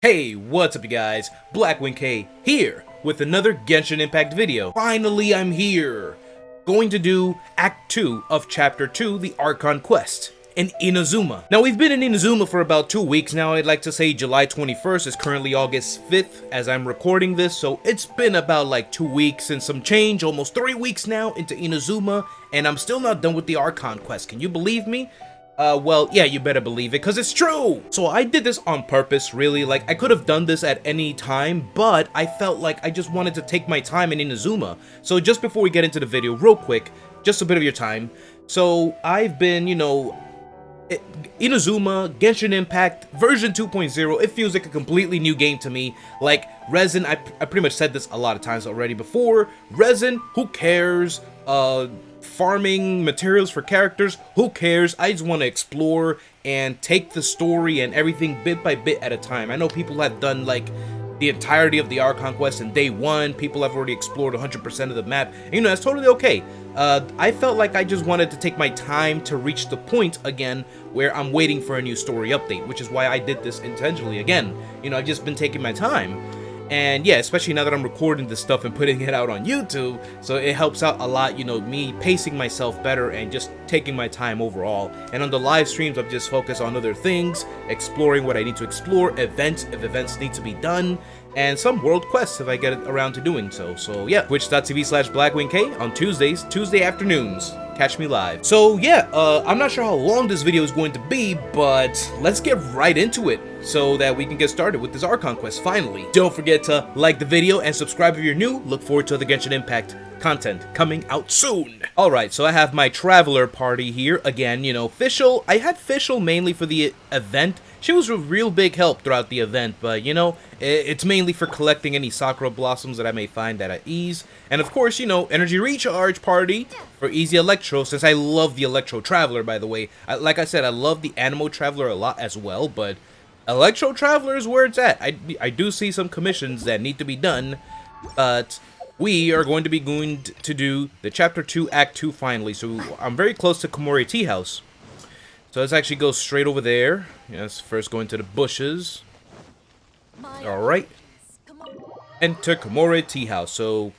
Hey, what's up you guys? Blackwing K here with another Genshin Impact video. Finally, I'm here! Going to do Act 2 of Chapter 2, the Archon Quest, in Inazuma. Now, we've been in Inazuma for about 2 weeks now. I'd like to say July 21st is currently August 5th as I'm recording this, so it's been about like 2 weeks and some change, almost 3 weeks now into Inazuma, and I'm still not done with the Archon Quest. Can you believe me? Well, yeah, you better believe it, because it's true! So I did this on purpose, really. Like, I could have done this at any time, but I felt like I just wanted to take my time in Inazuma. So just before we get into the video, real quick, just a bit of your time. So, I've been, Inazuma, Genshin Impact, version 2.0, it feels like a completely new game to me. Like, Resin, I pretty much said this a lot of times already before. Resin, who cares? Farming materials for characters, who cares? I just want to explore and take the story and everything bit by bit at a time. I know people have done like the entirety of the Archon Quest in day one. People have already explored 100% of the map, and that's totally okay. I felt like I just wanted to take my time to reach the point again where I'm waiting for a new story update, which is why I did this intentionally again. I've just been taking my time. And yeah, especially now that I'm recording this stuff and putting it out on YouTube, so it helps out a lot, me pacing myself better and just taking my time overall. And on the live streams, I'm just focused on other things, exploring what I need to explore, events if events need to be done, and some world quests if I get around to doing so. So yeah, twitch.tv/blackwingk on Tuesday afternoons. Catch me live. So yeah, I'm not sure how long this video is going to be, but let's get right into it so that we can get started with this Archon Quest finally. Don't forget to like the video and subscribe if you're new. Look forward to the Genshin Impact content coming out soon. Alright, so I have my traveler party here again. Fischl, I had Fischl mainly for the event. She was a real big help throughout the event, but it's mainly for collecting any Sakura blossoms that I may find at ease. And of course, energy recharge party for easy Electro, since I love the Electro Traveler, by the way. Like I said, I love the Anemo Traveler a lot as well, but Electro Traveler is where it's at. I do see some commissions that need to be done, but we are going to do the Chapter 2, Act 2 finally. So I'm very close to Komore Tea House. So let's actually go straight over there. Yes, first go into the bushes. Alright. Enter Komore Tea House. So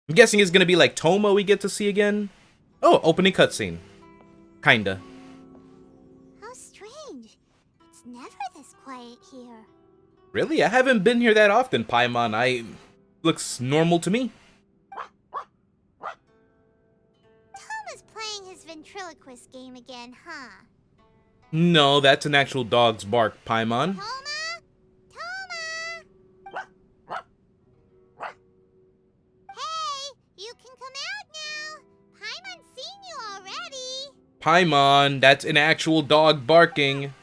I'm guessing it's gonna be like Toma we get to see again. Oh, opening cutscene. Kinda. How strange. It's never this quiet here. Really? I haven't been here that often, Paimon. Looks normal to me. Tom is playing his ventriloquist game again, huh? No, that's an actual dog's bark, Paimon. Toma? Toma! Hey, you can come out now. Paimon's seen you already. Paimon, that's an actual dog barking.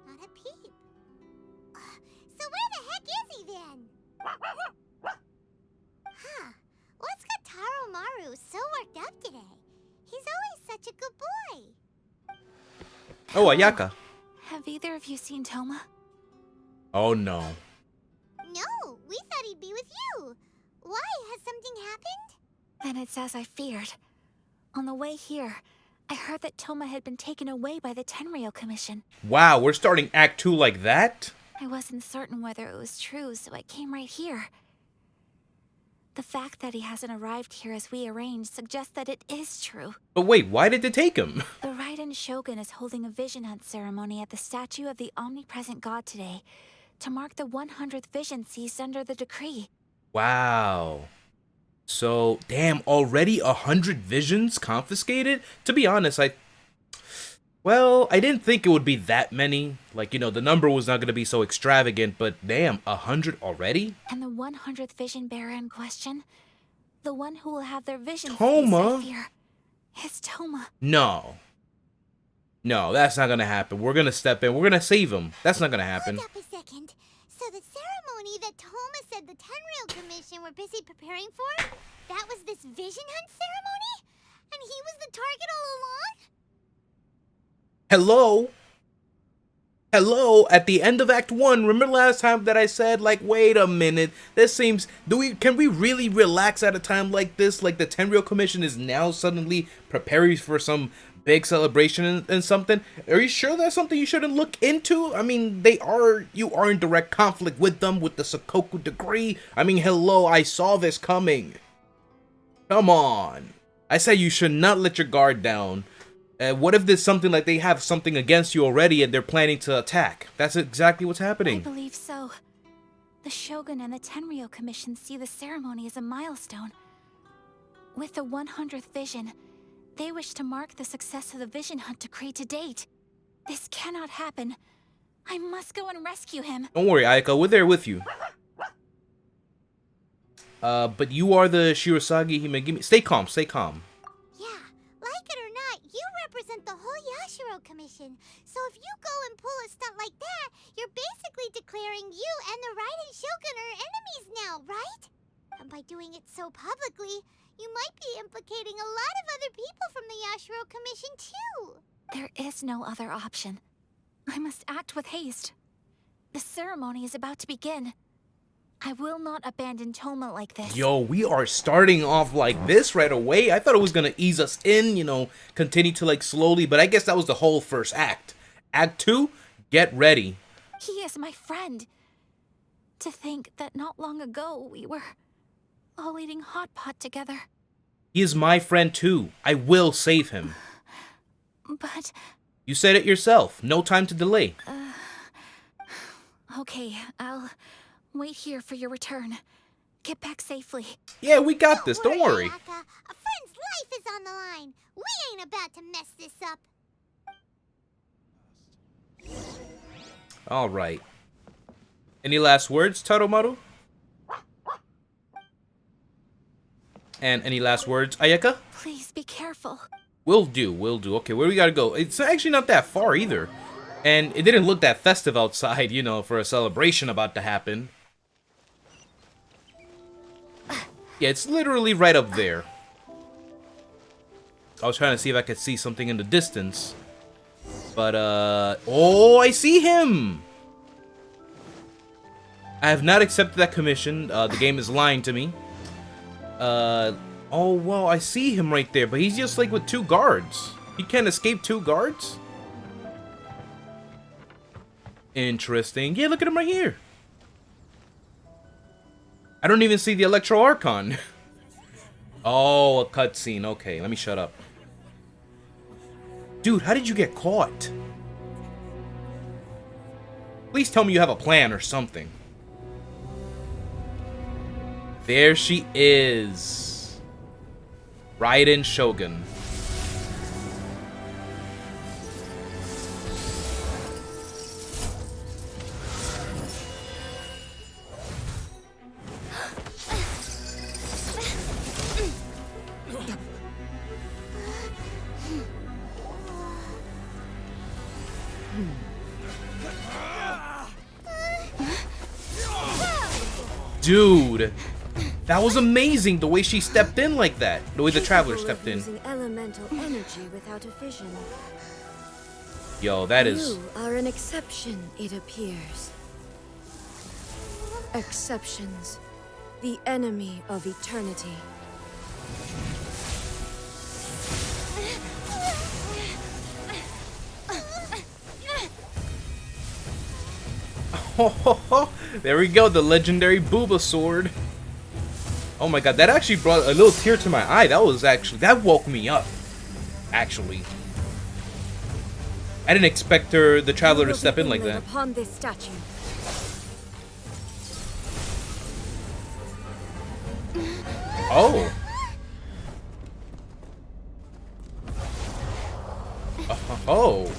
Not a peep. So where the heck is he then? Huh. What's got Taro Maru so worked up today? He's always such a good boy. Oh, Ayaka. Have either of you seen Toma? Oh no. No, we thought he'd be with you. Why? Has something happened? Then it's as I feared. On the way here, I heard that Toma had been taken away by the Tenryou Commission. Wow, we're starting Act 2 like that? I wasn't certain whether it was true, so I came right here. The fact that he hasn't arrived here as we arranged suggests that it is true. But wait, why did they take him? The Raiden Shogun is holding a vision hunt ceremony at the statue of the omnipresent god today to mark the 100th vision seized under the decree. Wow. So, damn, already 100 visions confiscated? To be honest, I didn't think it would be that many. Like, the number was not going to be so extravagant, but damn, 100 already? And the 100th vision bearer in question, the one who will have their vision Toma? seized, I fear, is Toma. No. No, that's not going to happen. We're going to step in. We're going to save him. That's not going to happen. Hold up a second. So the ceremony that Toma said the Tenryou Commission were busy preparing for, that was this vision hunt ceremony? And he was the target all along? Hello? Hello? At the end of Act 1, remember last time that I said, like, wait a minute, this seems, can we really relax at a time like this? Like, the Tenryou Commission is now suddenly preparing for some big celebration and something. Are you sure that's something you shouldn't look into? I mean, you are in direct conflict with them with the Sakoku degree. I mean, hello, I saw this coming. Come on. I said you should not let your guard down. What if there's something like they have something against you already and they're planning to attack? That's exactly what's I happening. believe so. The Shogun and the Tenryou Commission see the ceremony as a milestone. With the 100th vision, they wish to mark the success of the vision hunt decree to date. This cannot happen. I must go and rescue him. Don't worry, Ayaka, we're there with you. But you are the Shirosagi Himegimi. Stay calm, stay calm. Yeah, like it or not, you represent the whole Yashiro Commission. So if you go and pull a stunt like that, you're basically declaring you and the Raiden Shogun are enemies now, right? And by doing it so publicly, you might be implicating a lot of other people from the Yashiro Commission too. There is no other option. I must act with haste. The ceremony is about to begin. I will not abandon Toma like this. Yo, we are starting off like this right away. I thought it was gonna ease us in, you know, continue to like slowly, but I guess that was the whole first act. Act 2, get ready. He is my friend. To think that not long ago we were all eating hot pot together. He is my friend too. I will save him. But... You said it yourself. No time to delay. Okay, I'll wait here for your return. Get back safely. Yeah, we got this. Don't worry. Ayaka. A friend's life is on the line. We ain't about to mess this up. All right. Any last words, Taromaru? And any last words, Ayaka? Please be careful. Will do, will do. Okay, where we gotta go? It's actually not that far either. And it didn't look that festive outside, you know, for a celebration about to happen. Yeah, it's literally right up there. I was trying to see if I could see something in the distance. But, oh, I see him! I have not accepted that commission. The game is lying to me. Oh, well, I see him right there, but he's just, like, with 2 guards. He can't escape 2 guards? Interesting. Yeah, look at him right here. I don't even see the Electro Archon. Oh, a cutscene. Okay, let me shut up. Dude, how did you get caught? Please tell me you have a plan or something. There she is. Raiden Shogun. Dude, that was amazing the way she stepped in like that. The way the Traveler stepped in. Using elemental energy without a vision. Yo, that is... You are an exception, it appears. Exceptions. The enemy of eternity. There we go, the legendary Booba sword. Oh my god, that actually brought a little tear to my eye. That woke me up. Actually. I didn't expect the Traveler to step in like that. Upon this statue. Oh. Oh.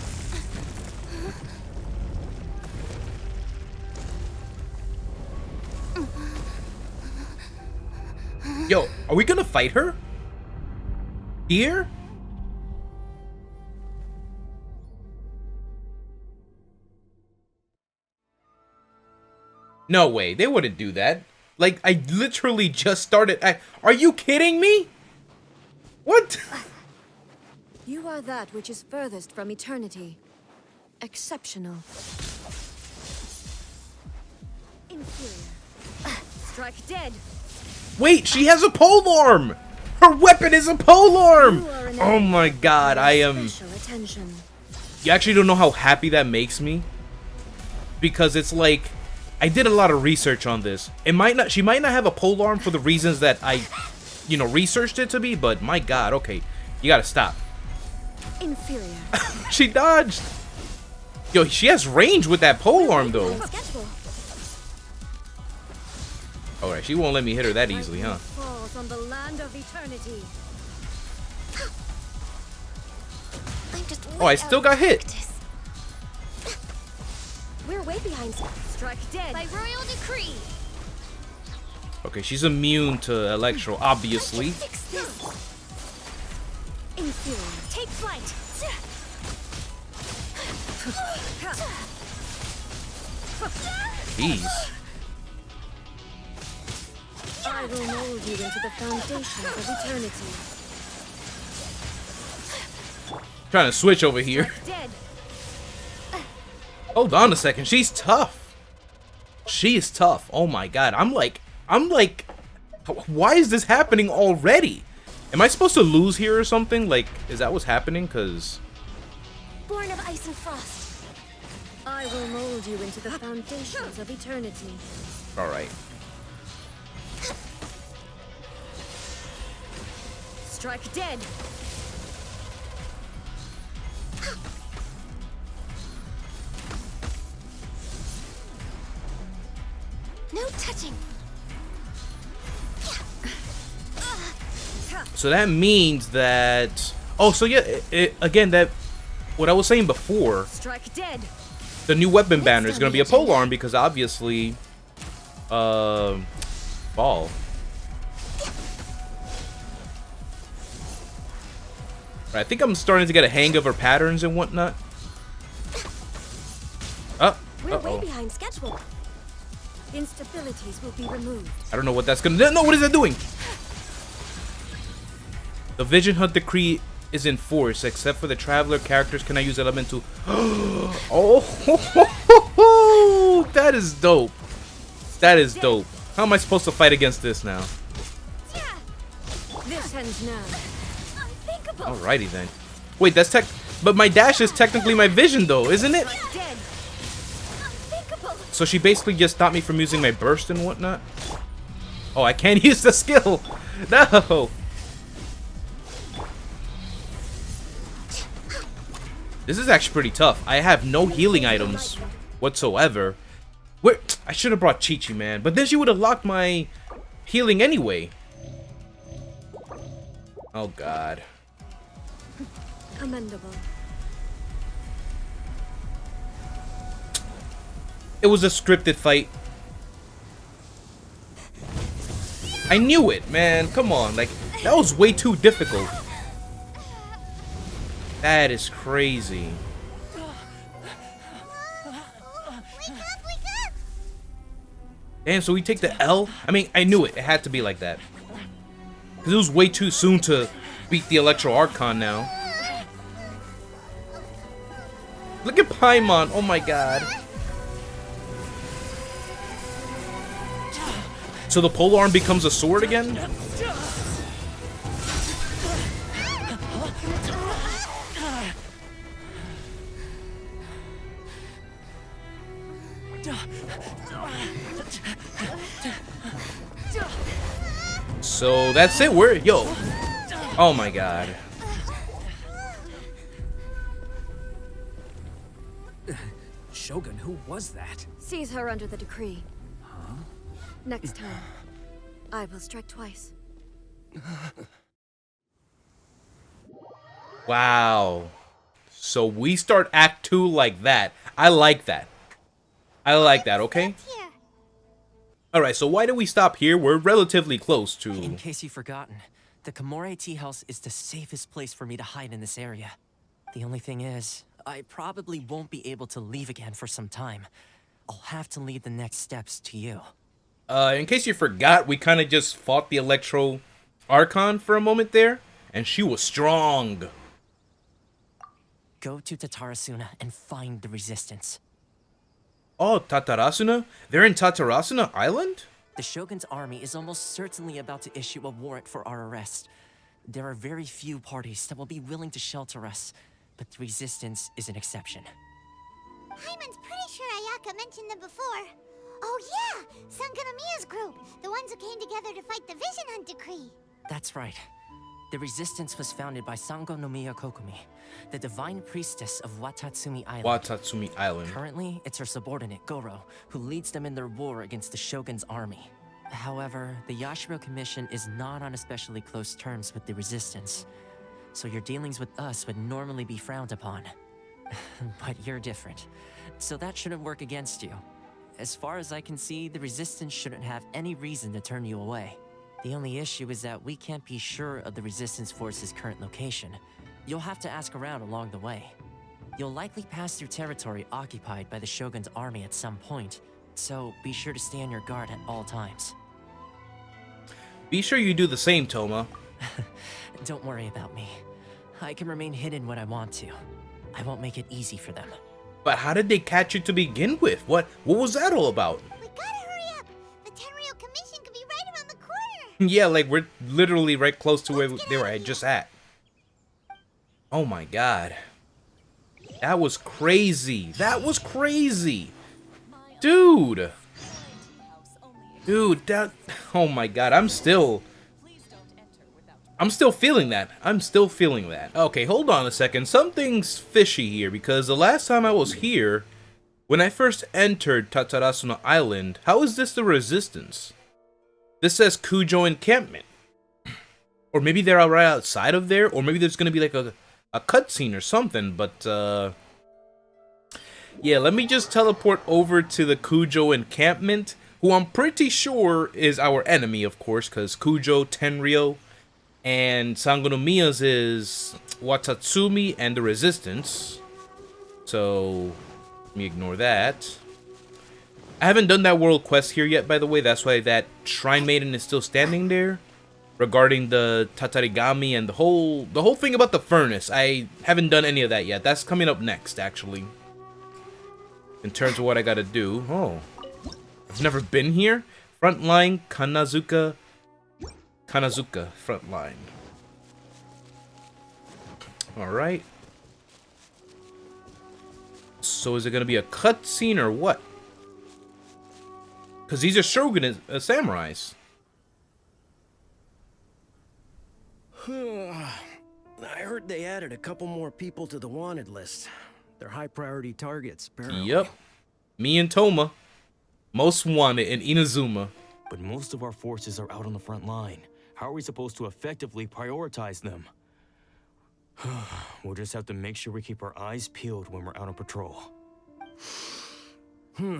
Yo, are we gonna fight her? Here? No way, they wouldn't do that. Like, I literally just started. Are you kidding me? What? You are that which is furthest from eternity. Exceptional. Inferior. Strike dead. Wait, she has a polearm! Her weapon is a polearm! You are an Oh my god, I am... Special attention. You actually don't know how happy that makes me? Because it's like... I did a lot of research on this. It might not... She might not have a polearm for the reasons that I, you know, researched it to be, but my god, okay. You gotta stop. Inferior. She dodged! Yo, she has range with that polearm, though. Schedule. Alright, she won't let me hit her that easily, huh? Falls on the land of eternity. I'm just Oh, I still got hit. We're way behind. Strike dead. By royal decree. Okay, she's immune to Electro, obviously. Fix this. Inferior. Take flight. Jeez. I will mold you into the foundations of eternity. Trying to switch over here. Dead. Hold on a second. She's tough. She is tough. Oh my god. I'm like, why is this happening already? Am I supposed to lose here or something? Like, is that what's happening? Because... Born of ice and frost. I will mold you into the foundations of eternity. Alright. Strike dead. No touching. So that means that... Oh, so yeah, again, that... What I was saying before, Strike dead. the new weapon banner is going to be a polearm because obviously... Ball. I think I'm starting to get a hang of her patterns and whatnot. We're way Uh-oh. behind schedule. Instabilities will be removed. I don't know what that's gonna do. No, what is that doing? The Vision Hunt decree is in force, except for the Traveler characters cannot use Elemental. Oh, that is dope. That is dope. How am I supposed to fight against this now? This ends now. Unthinkable. Alrighty then. Wait, that's tech. But my dash is technically my vision, though, isn't it? Dead. Unthinkable. So she basically just stopped me from using my burst and whatnot. Oh, I can't use the skill. No. This is actually pretty tough. I have no healing items whatsoever. Where I should have brought Chi-Chi, man. But then she would have locked my healing anyway. Oh god. Commendable. It was a scripted fight. I knew it, man. Come on. Like, that was way too difficult. That is crazy. Wake up, wake up. Damn, so we take the L? I mean, I knew it. It had to be like that. Because it was way too soon to beat the Electro Archon now. Look at Paimon. Oh my god. So the polearm becomes a sword again? So that's it. We're yo. Oh my god. Shogun, who was that? Seize her under the decree. Next time, I will strike twice. Wow. So we start Act 2 like that. I like that. I like that, okay? Here. Alright, so why do we stop here? We're relatively close to... In case you've forgotten, the Komore Tea House is the safest place for me to hide in this area. The only thing is, I probably won't be able to leave again for some time. I'll have to leave the next steps to you. In case you forgot, we kind of just fought the Electro Archon for a moment there, and she was strong. Go to Tatarasuna and find the resistance. Oh, Tatarasuna? They're in Tatarasuna Island? The Shogun's army is almost certainly about to issue a warrant for our arrest. There are very few parties that will be willing to shelter us, but the Resistance is an exception. Hyman's pretty sure Ayaka mentioned them before. Oh yeah! Sangonomiya's group! The ones who came together to fight the Vision Hunt Decree! That's right. The Resistance was founded by Sango no Miya Kokumi, the divine priestess of Watatsumi Island. Watatsumi Island. Currently, it's her subordinate, Goro, who leads them in their war against the Shogun's army. However, the Yashiro Commission is not on especially close terms with the Resistance, so your dealings with us would normally be frowned upon. But you're different, so that shouldn't work against you. As far as I can see, the Resistance shouldn't have any reason to turn you away. The only issue is that we can't be sure of the Resistance Force's current location. You'll have to ask around along the way. You'll likely pass through territory occupied by the Shogun's army at some point, so be sure to stay on your guard at all times. Be sure you do the same, Toma. Don't worry about me. I can remain hidden when I want to. I won't make it easy for them. But how did they catch you to begin with? What was that all about? We gotta hurry up! The Tenryou Commission could be right around the corner! Yeah, like we're literally right close to where Let's get they were out of just at. Oh my god. That was crazy. That was crazy. Dude. Dude, that... Oh my god, I'm still feeling that. I'm still feeling that. Okay, hold on a second. Something's fishy here, because the last time I was here, when I first entered Tatarasuna Island, how is this the Resistance? This says Kujo Encampment. Or maybe they're right outside of there, or maybe there's gonna be like a cutscene or something, but yeah, let me just teleport over to the Kujo Encampment, who I'm pretty sure is our enemy, of course, because Kujo, Tenryou, and Sangonomiya's is Watatsumi and the Resistance. So, let me ignore that. I haven't done that world quest here yet, by the way. That's why that Shrine Maiden is still standing there. Regarding the Tatarigami and the whole thing about the furnace. I haven't done any of that yet. That's coming up next, actually. In terms of what I gotta do. Oh. I've never been here. Frontline Kanazuka Frontline. Alright. So is it gonna be a cutscene or what? Because these are shogun samurais. I heard they added a couple more people to the wanted list. They're high priority targets, apparently. Yep. Me and Toma. Most wanted in Inazuma. But most of our forces are out on the front line. How are we supposed to effectively prioritize them? We'll just have to make sure we keep our eyes peeled when we're out on patrol. I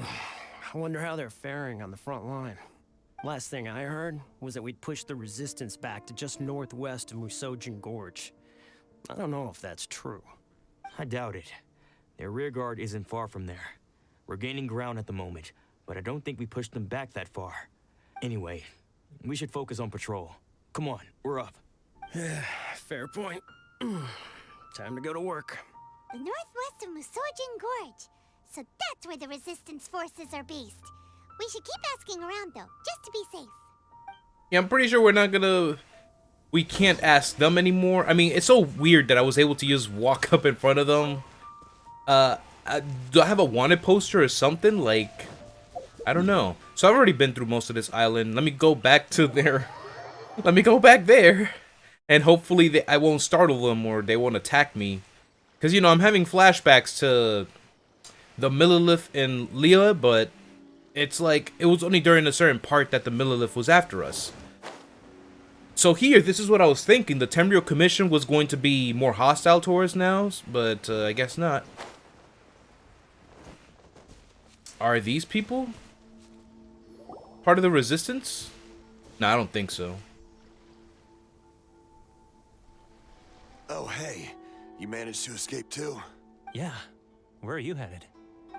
wonder how they're faring on the front line. Last thing I heard was that we'd pushed the Resistance back to just northwest of Musojin Gorge. I don't know if that's true. I doubt it. Their rear guard isn't far from there. We're gaining ground at the moment, but I don't think we pushed them back that far. Anyway, we should focus on patrol. Come on, we're up. Fair point. Time to go to work. The northwest of Musojin Gorge. So that's where the Resistance forces are based. We should keep asking around, though, just to be safe. Yeah, I'm pretty sure we can't ask them anymore. I mean, it's so weird that I was able to just walk up in front of them. Do I have a wanted poster or something? Like, I don't know. So I've already been through most of this island. Let me go back to there. Let me go back there. And hopefully I won't startle them or they won't attack me. Because, you know, I'm having flashbacks to the Millelith and Leah, but it's like, it was only during a certain part that the Millelith was after us. So here, this is what I was thinking. The Tenryou Commission was going to be more hostile towards now, but I guess not. Are these people part of the Resistance? No, I don't think so. Oh, hey. You managed to escape too? Yeah. Where are you headed?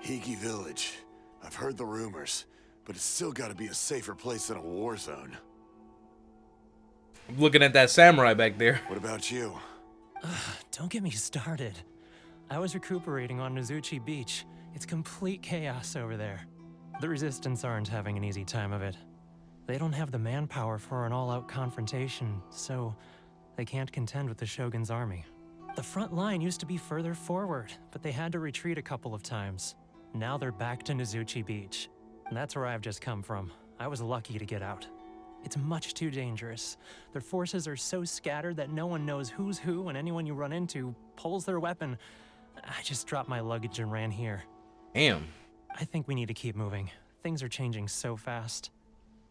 Higi Village. I've heard the rumors, but it's still gotta be a safer place than a war zone. I'm looking at that samurai back there. What about you? Don't get me started. I was recuperating on Nozuchi Beach. It's complete chaos over there. The Resistance aren't having an easy time of it. They don't have the manpower for an all-out confrontation, so They can't contend with the Shogun's army. The front line used to be further forward, but they had to retreat a couple of times. Now they're back to Nozuchi Beach. And that's where I've just come from. I was lucky to get out. It's much too dangerous. Their forces are so scattered that no one knows who's who, and anyone you run into pulls their weapon. I just dropped my luggage and ran here. Damn. I think we need to keep moving. Things are changing so fast.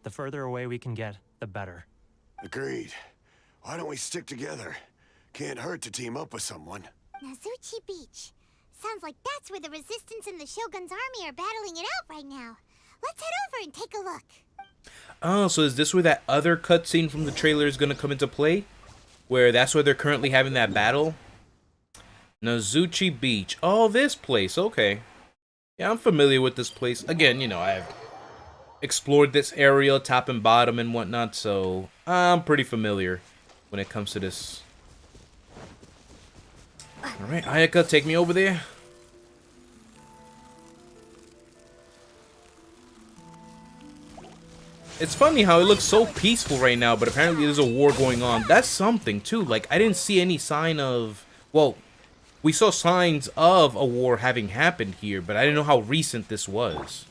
The further away we can get, the better. Agreed. Why don't we stick together? Can't hurt to team up with someone. Nozuchi Beach. Sounds like that's where the Resistance and the Shogun's army are battling it out right now. Let's head over and take a look. Oh, so is this where that other cutscene from the trailer is going to come into play? Where that's where they're currently having that battle? Nozuchi Beach. Oh, this place. Okay. Yeah, I'm familiar with this place. Again, you know, I've explored this area top and bottom and whatnot, so I'm pretty familiar when it comes to this. Alright, Ayaka, take me over there. It's funny how it looks so peaceful right now, but apparently there's a war going on. That's something, too. Like, I didn't see any sign of... Well, we saw signs of a war having happened here, but I didn't know how recent this was.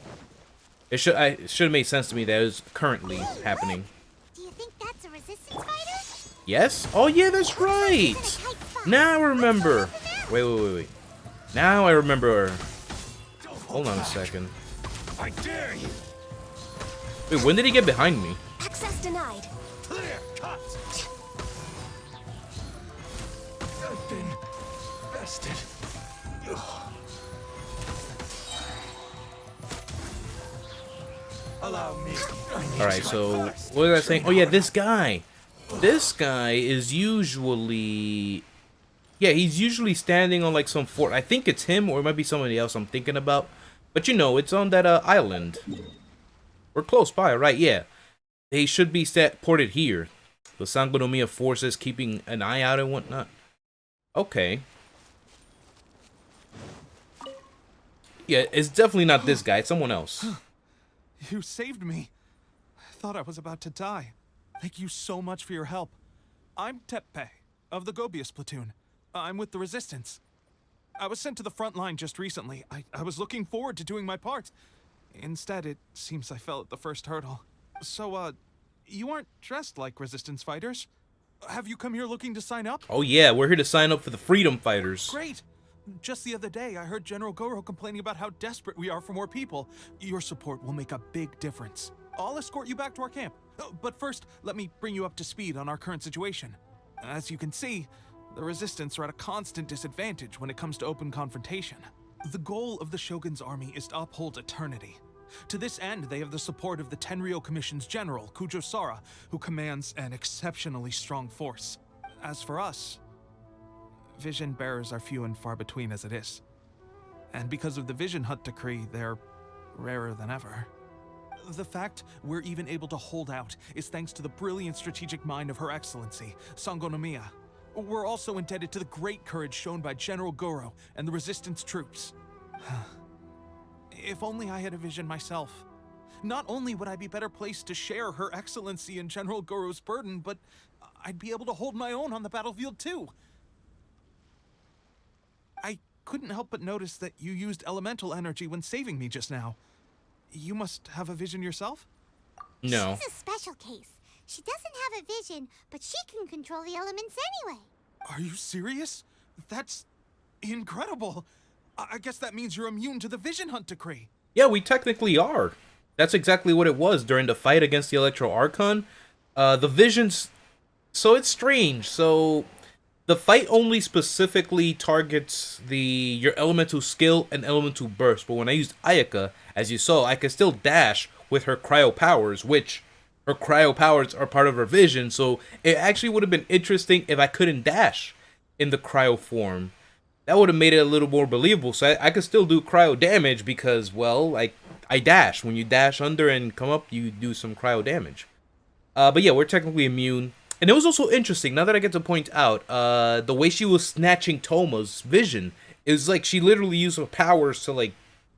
It should have made sense to me that it was currently happening. Do you think that's a Resistance fighter? Yes? Oh, yeah, that's right! Now I remember. Wait. Now I remember. Hold on a second. I dare you! Wait, when did he get behind me? Access denied. Clear cut! I've been bested. Allow me. Alright, so what was I saying? Oh yeah, this guy. This guy is usually... Yeah, he's usually standing on like some fort. I think it's him, or it might be somebody else I'm thinking about. But you know, it's on that island. We're close by, right? Yeah. They should be ported here. The Sangonomiya forces keeping an eye out and whatnot. Okay. Yeah, it's definitely not this guy. It's someone else. You saved me. I thought I was about to die. Thank you so much for your help. I'm Teppei, of the Gobius platoon. I'm with the Resistance. I was sent to the front line just recently. I was looking forward to doing my part. Instead, it seems I fell at the first hurdle. So, you aren't dressed like Resistance fighters? Have you come here looking to sign up? Oh yeah, we're here to sign up for the Freedom Fighters. Great! Just the other day, I heard General Goro complaining about how desperate we are for more people. Your support will make a big difference. I'll escort you back to our camp. But first, let me bring you up to speed on our current situation. As you can see, the Resistance are at a constant disadvantage when it comes to open confrontation. The goal of the Shogun's army is to uphold eternity. To this end, they have the support of the Tenryou Commission's general, Kujo Sara, who commands an exceptionally strong force. As for us, vision bearers are few and far between as it is. And because of the Vision Hut decree, they're rarer than ever. The fact we're even able to hold out is thanks to the brilliant strategic mind of Her Excellency, Sangonomiya. We're also indebted to the great courage shown by General Goro and the Resistance troops. If only I had a vision myself. Not only would I be better placed to share Her Excellency and General Goro's burden, but I'd be able to hold my own on the battlefield too. I couldn't help but notice that you used elemental energy when saving me just now. You must have a vision yourself? No. She's a special case. She doesn't have a vision, but she can control the elements anyway. Are you serious? That's incredible. I guess that means you're immune to the Vision Hunt decree. Yeah, we technically are. That's exactly what it was during the fight against the Electro Archon. The visions... So it's strange. So the fight only specifically targets your elemental skill and elemental burst. But when I used Ayaka, as you saw, I could still dash with her cryo powers, which her cryo powers are part of her vision. So it actually would have been interesting if I couldn't dash in the cryo form. That would have made it a little more believable. So I could still do cryo damage because, well, like, I dash. When you dash under and come up, you do some cryo damage. But yeah, we're technically immune. And it was also interesting, now that I get to point out, the way she was snatching Toma's vision, it was like she literally used her powers to, like,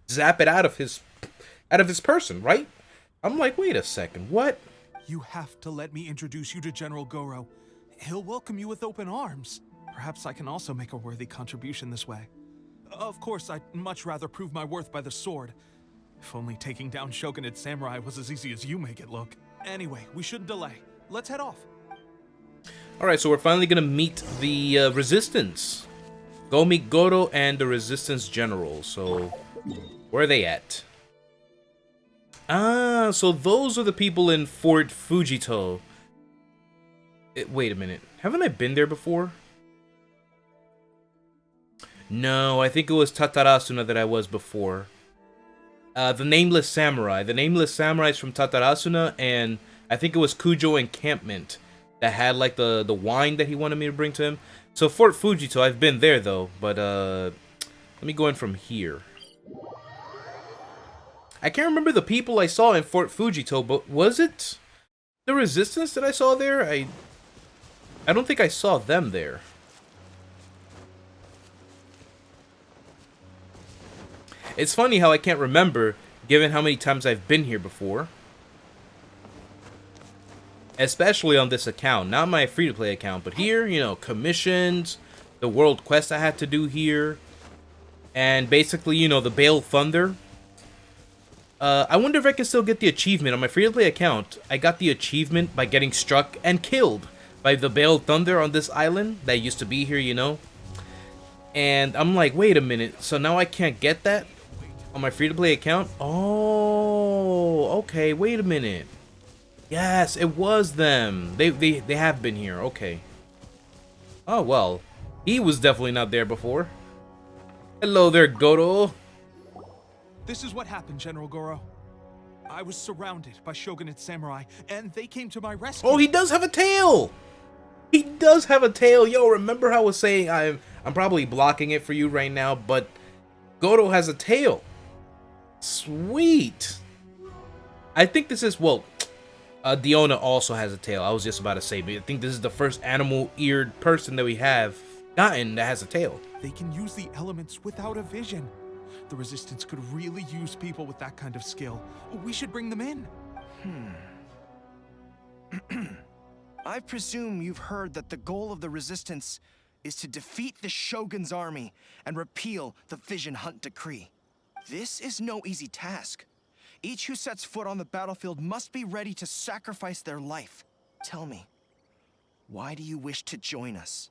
zap it out of his person, right? I'm like, wait a second, what? You have to let me introduce you to General Goro. He'll welcome you with open arms. Perhaps I can also make a worthy contribution this way. Of course, I'd much rather prove my worth by the sword. If only taking down Shogunate Samurai was as easy as you make it look. Anyway, we shouldn't delay. Let's head off. Alright, so we're finally gonna meet the Resistance. Go meet Goro and the Resistance General. So, where are they at? Ah, so those are the people in Fort Fujito. Wait a minute. Haven't I been there before? No, I think it was Tatarasuna that I was before. The Nameless Samurai. The Nameless Samurai is from Tatarasuna, and I think it was Kujo Encampment that had like the wine that he wanted me to bring to him. So Fort Fujito, I've been there though, but let me go in from here. I can't remember the people I saw in Fort Fujito, but was it the Resistance that I saw there? I don't think I saw them there. It's funny how I can't remember, given how many times I've been here before. Especially on this account. Not my free-to-play account, but here, you know, commissions, the world quest I had to do here, and basically, you know, the Bale Thunder. I wonder if I can still get the achievement. On my free-to-play account, I got the achievement by getting struck and killed by the Bale Thunder on this island that used to be here, you know. And I'm like, wait a minute, so now I can't get that on my free-to-play account? Oh, okay, wait a minute. Yes, it was them. They have been here, okay. Oh, well, he was definitely not there before. Hello there, Goro. This is what happened, General Goro. I was surrounded by Shogunate Samurai, and they came to my rescue. Oh, he does have a tail! He does have a tail. Yo, remember how I was saying I'm probably blocking it for you right now, but Goro has a tail. Sweet. I think this is, well, Diona also has a tail. I was just about to say, but I think this is the first animal-eared person that we have gotten that has a tail. They can use the elements without a vision. The Resistance could really use people with that kind of skill. We should bring them in. I presume you've heard that the goal of the Resistance is to defeat the Shogun's army and repeal the Vision Hunt Decree. This is no easy task. Each who sets foot on the battlefield must be ready to sacrifice their life. Tell me, why do you wish to join us?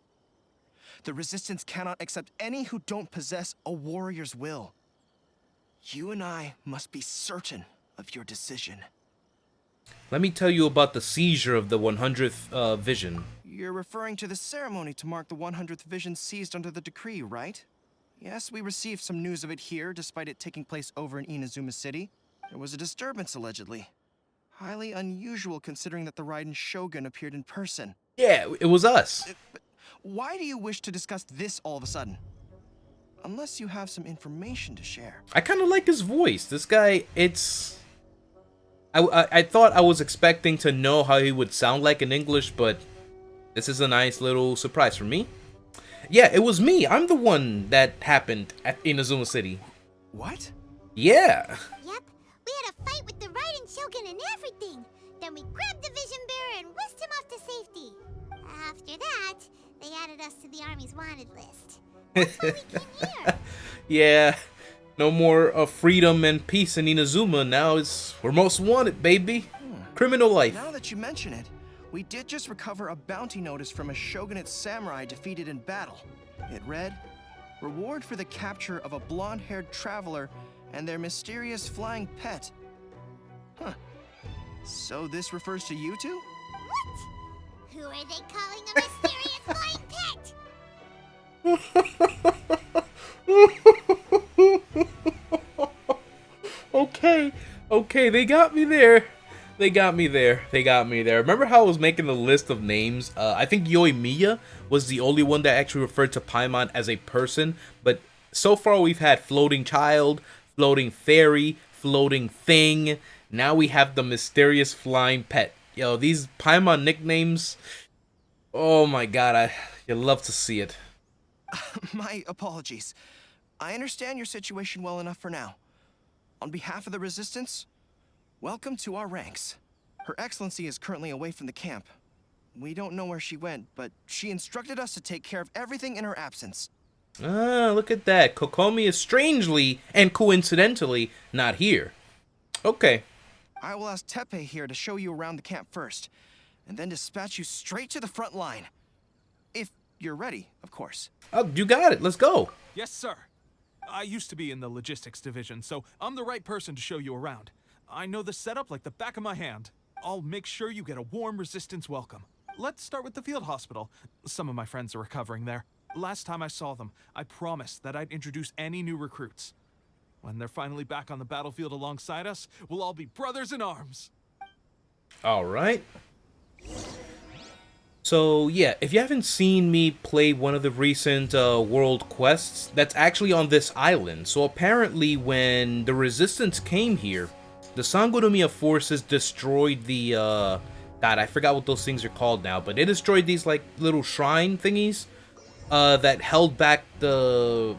The Resistance cannot accept any who don't possess a warrior's will. You and I must be certain of your decision. Let me tell you about the seizure of the 100th vision. You're referring to the ceremony to mark the 100th vision seized under the decree, right? Yes, we received some news of it here, despite it taking place over in Inazuma City. There was a disturbance, allegedly. Highly unusual, considering that the Raiden Shogun appeared in person. Yeah, it was us. But why do you wish to discuss this all of a sudden? Unless you have some information to share. I kind of like his voice. This guy, it's... I thought I was expecting to know how he would sound like in English, but this is a nice little surprise for me. Yeah, it was me. I'm the one that happened at Inazuma City. What? Yeah. Yep, we had a fight with the Raiden Shogun and everything. Then we grabbed the Vision Bearer and whisked him off to safety. After that, they added us to the Army's wanted list. That's why we came here. Yeah. No more freedom and peace in Inazuma. Now we're most wanted, baby. Criminal life. Now that you mention it, we did just recover a bounty notice from a Shogunate samurai defeated in battle. It read, "Reward for the capture of a blonde-haired traveler and their mysterious flying pet." Huh. So this refers to you two? What? Who are they calling a mysterious flying pet? Okay, they got me there. They got me there. Remember how I was making the list of names? I think Yoimiya was the only one that actually referred to Paimon as a person, but so far we've had Floating Child, Floating Fairy, Floating Thing. Now we have the mysterious flying pet. Yo, these Paimon nicknames, oh my god, you love to see it. My apologies. I understand your situation well enough for now. On behalf of the Resistance, welcome to our ranks. Her Excellency is currently away from the camp. We don't know where she went, but she instructed us to take care of everything in her absence. Ah, look at that. Kokomi is strangely and coincidentally not here. Okay. I will ask Tepe here to show you around the camp first, and then dispatch you straight to the front line. If you're ready, of course. Oh, you got it. Let's go. Yes, sir. I used to be in the logistics division, so I'm the right person to show you around. I know the setup like the back of my hand. I'll make sure you get a warm Resistance welcome. Let's start with the field hospital. Some of my friends are recovering there. Last time I saw them, I promised that I'd introduce any new recruits. When they're finally back on the battlefield alongside us, we'll all be brothers in arms. All right. So, yeah, if you haven't seen me play one of the recent world quests, that's actually on this island. So apparently when the Resistance came here, the Sangonomiya forces destroyed the, God, I forgot what those things are called now, but they destroyed these, like, little shrine thingies that held back the...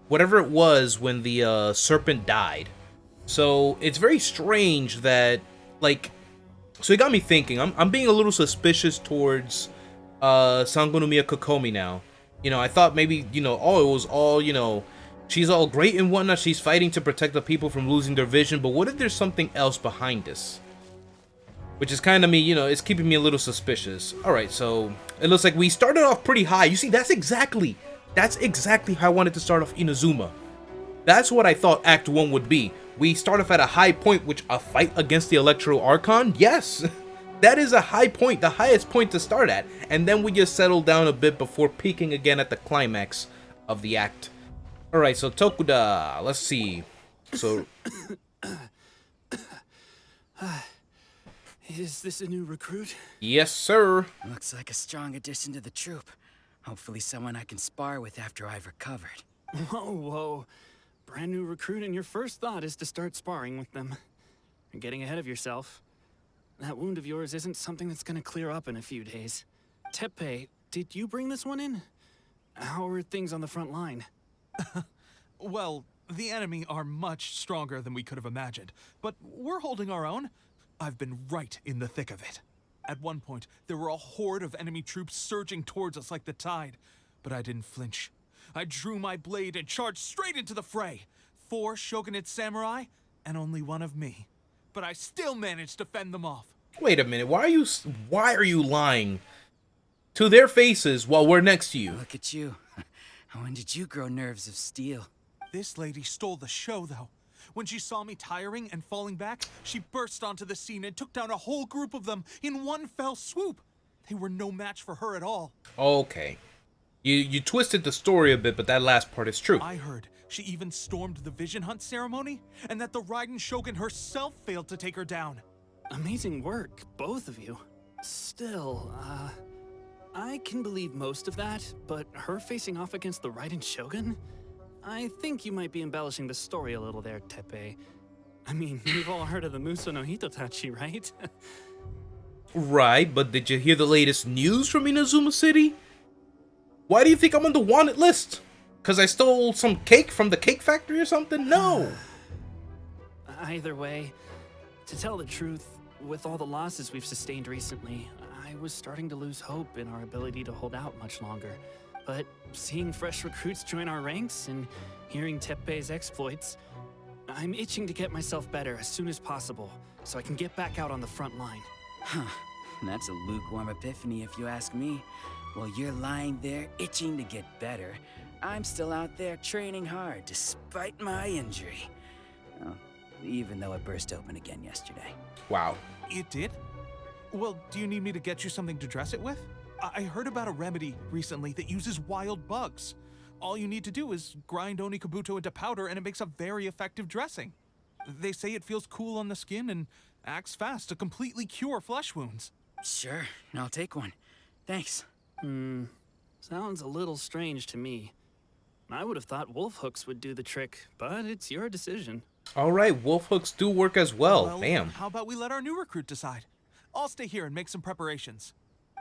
whatever it was when the serpent died. So it's very strange that, like... So it got me thinking. I'm being a little suspicious towards Sangonomiya Kokomi now. You know, I thought maybe, you know, oh, it was all, you know, she's all great and whatnot. She's fighting to protect the people from losing their vision. But what if there's something else behind this? Which is kind of me, you know, it's keeping me a little suspicious. Alright, so it looks like we started off pretty high. You see, that's exactly how I wanted to start off Inazuma. That's what I thought Act 1 would be. We start off at a high point, which a fight against the Electro Archon? Yes! That is a high point, the highest point to start at. And then we just settle down a bit before peaking again at the climax of the act. Alright, so Tokuda, let's see. So... Is this a new recruit? Yes, sir. Looks like a strong addition to the troop. Hopefully someone I can spar with after I've recovered. Whoa, whoa. Brand new recruit and your first thought is to start sparring with them. You're getting ahead of yourself. That wound of yours isn't something that's gonna clear up in a few days. Tepe, did you bring this one in? How are things on the front line? Well, the enemy are much stronger than we could have imagined, but we're holding our own. I've been right in the thick of it. At one point, there were a horde of enemy troops surging towards us like the tide, but I didn't flinch. I drew my blade and charged straight into the fray. 4 Shogunate samurai, and only 1 of me. But I still managed to fend them off. Wait a minute, why are you lying to their faces while we're next to you? Look at you. When did you grow nerves of steel? This lady stole the show, though. When she saw me tiring and falling back, she burst onto the scene and took down a whole group of them in one fell swoop. They were no match for her at all. Okay. You twisted the story a bit, but that last part is true. I heard she even stormed the Vision Hunt ceremony, and that the Raiden Shogun herself failed to take her down. Amazing work, both of you. Still, I can believe most of that, but her facing off against the Raiden Shogun? I think you might be embellishing the story a little there, Tepe. I mean, we've all heard of the Muso no Hitotachi, right? Right, but did you hear the latest news from Inazuma City? Why do you think I'm on the wanted list? Because I stole some cake from the cake factory or something? No! Either way, to tell the truth, with all the losses we've sustained recently, I was starting to lose hope in our ability to hold out much longer. But seeing fresh recruits join our ranks and hearing Tepe's exploits, I'm itching to get myself better as soon as possible, so I can get back out on the front line. Huh. That's a lukewarm epiphany if you ask me. While you're lying there itching to get better, I'm still out there training hard despite my injury. Well, even though it burst open again yesterday. Wow. It did? Well, do you need me to get you something to dress it with? I heard about a remedy recently that uses wild bugs. All you need to do is grind Onikabuto into powder and it makes a very effective dressing. They say it feels cool on the skin and acts fast to completely cure flesh wounds. Sure, I'll take one. Thanks. Sounds a little strange to me. I would have thought wolf hooks would do the trick, but it's your decision. Alright, wolf hooks do work as well. Bam. How about we let our new recruit decide? I'll stay here and make some preparations.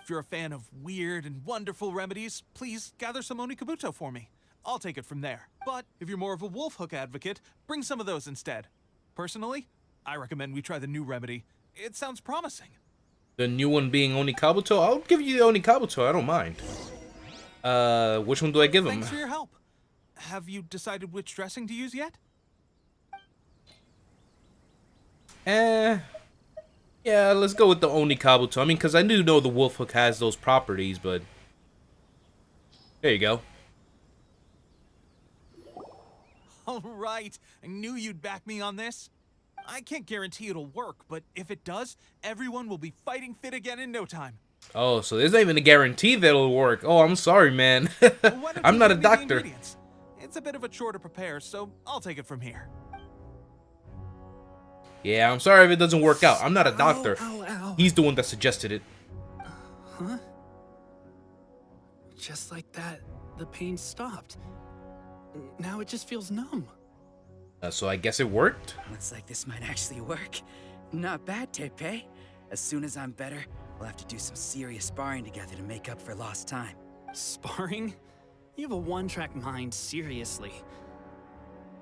If you're a fan of weird and wonderful remedies, please gather some Onikabuto for me. I'll take it from there. But if you're more of a wolf hook advocate, bring some of those instead. Personally, I recommend we try the new remedy. It sounds promising. The new one being Onikabuto? I'll give you the Onikabuto, I don't mind. Which one do I give him? Thanks for your help. Have you decided which dressing to use yet? Yeah, let's go with the Onikabuto. I mean, because I do know the Wolf Hook has those properties, but... There you go. All right, I knew you'd back me on this. I can't guarantee it'll work, but if it does, everyone will be fighting fit again in no time. Oh, so there's not even a guarantee that it'll work. Oh, I'm sorry, man. I'm not a doctor. It's a bit of a chore to prepare, so I'll take it from here. Yeah, I'm sorry if it doesn't work out. I'm not a doctor. Ow, ow, ow. He's the one that suggested it. Huh? Just like that, the pain stopped. Now it just feels numb. So I guess it worked? Looks like this might actually work. Not bad, Teppei. As soon as I'm better, we'll have to do some serious sparring together to make up for lost time. Sparring? You have a one-track mind, seriously.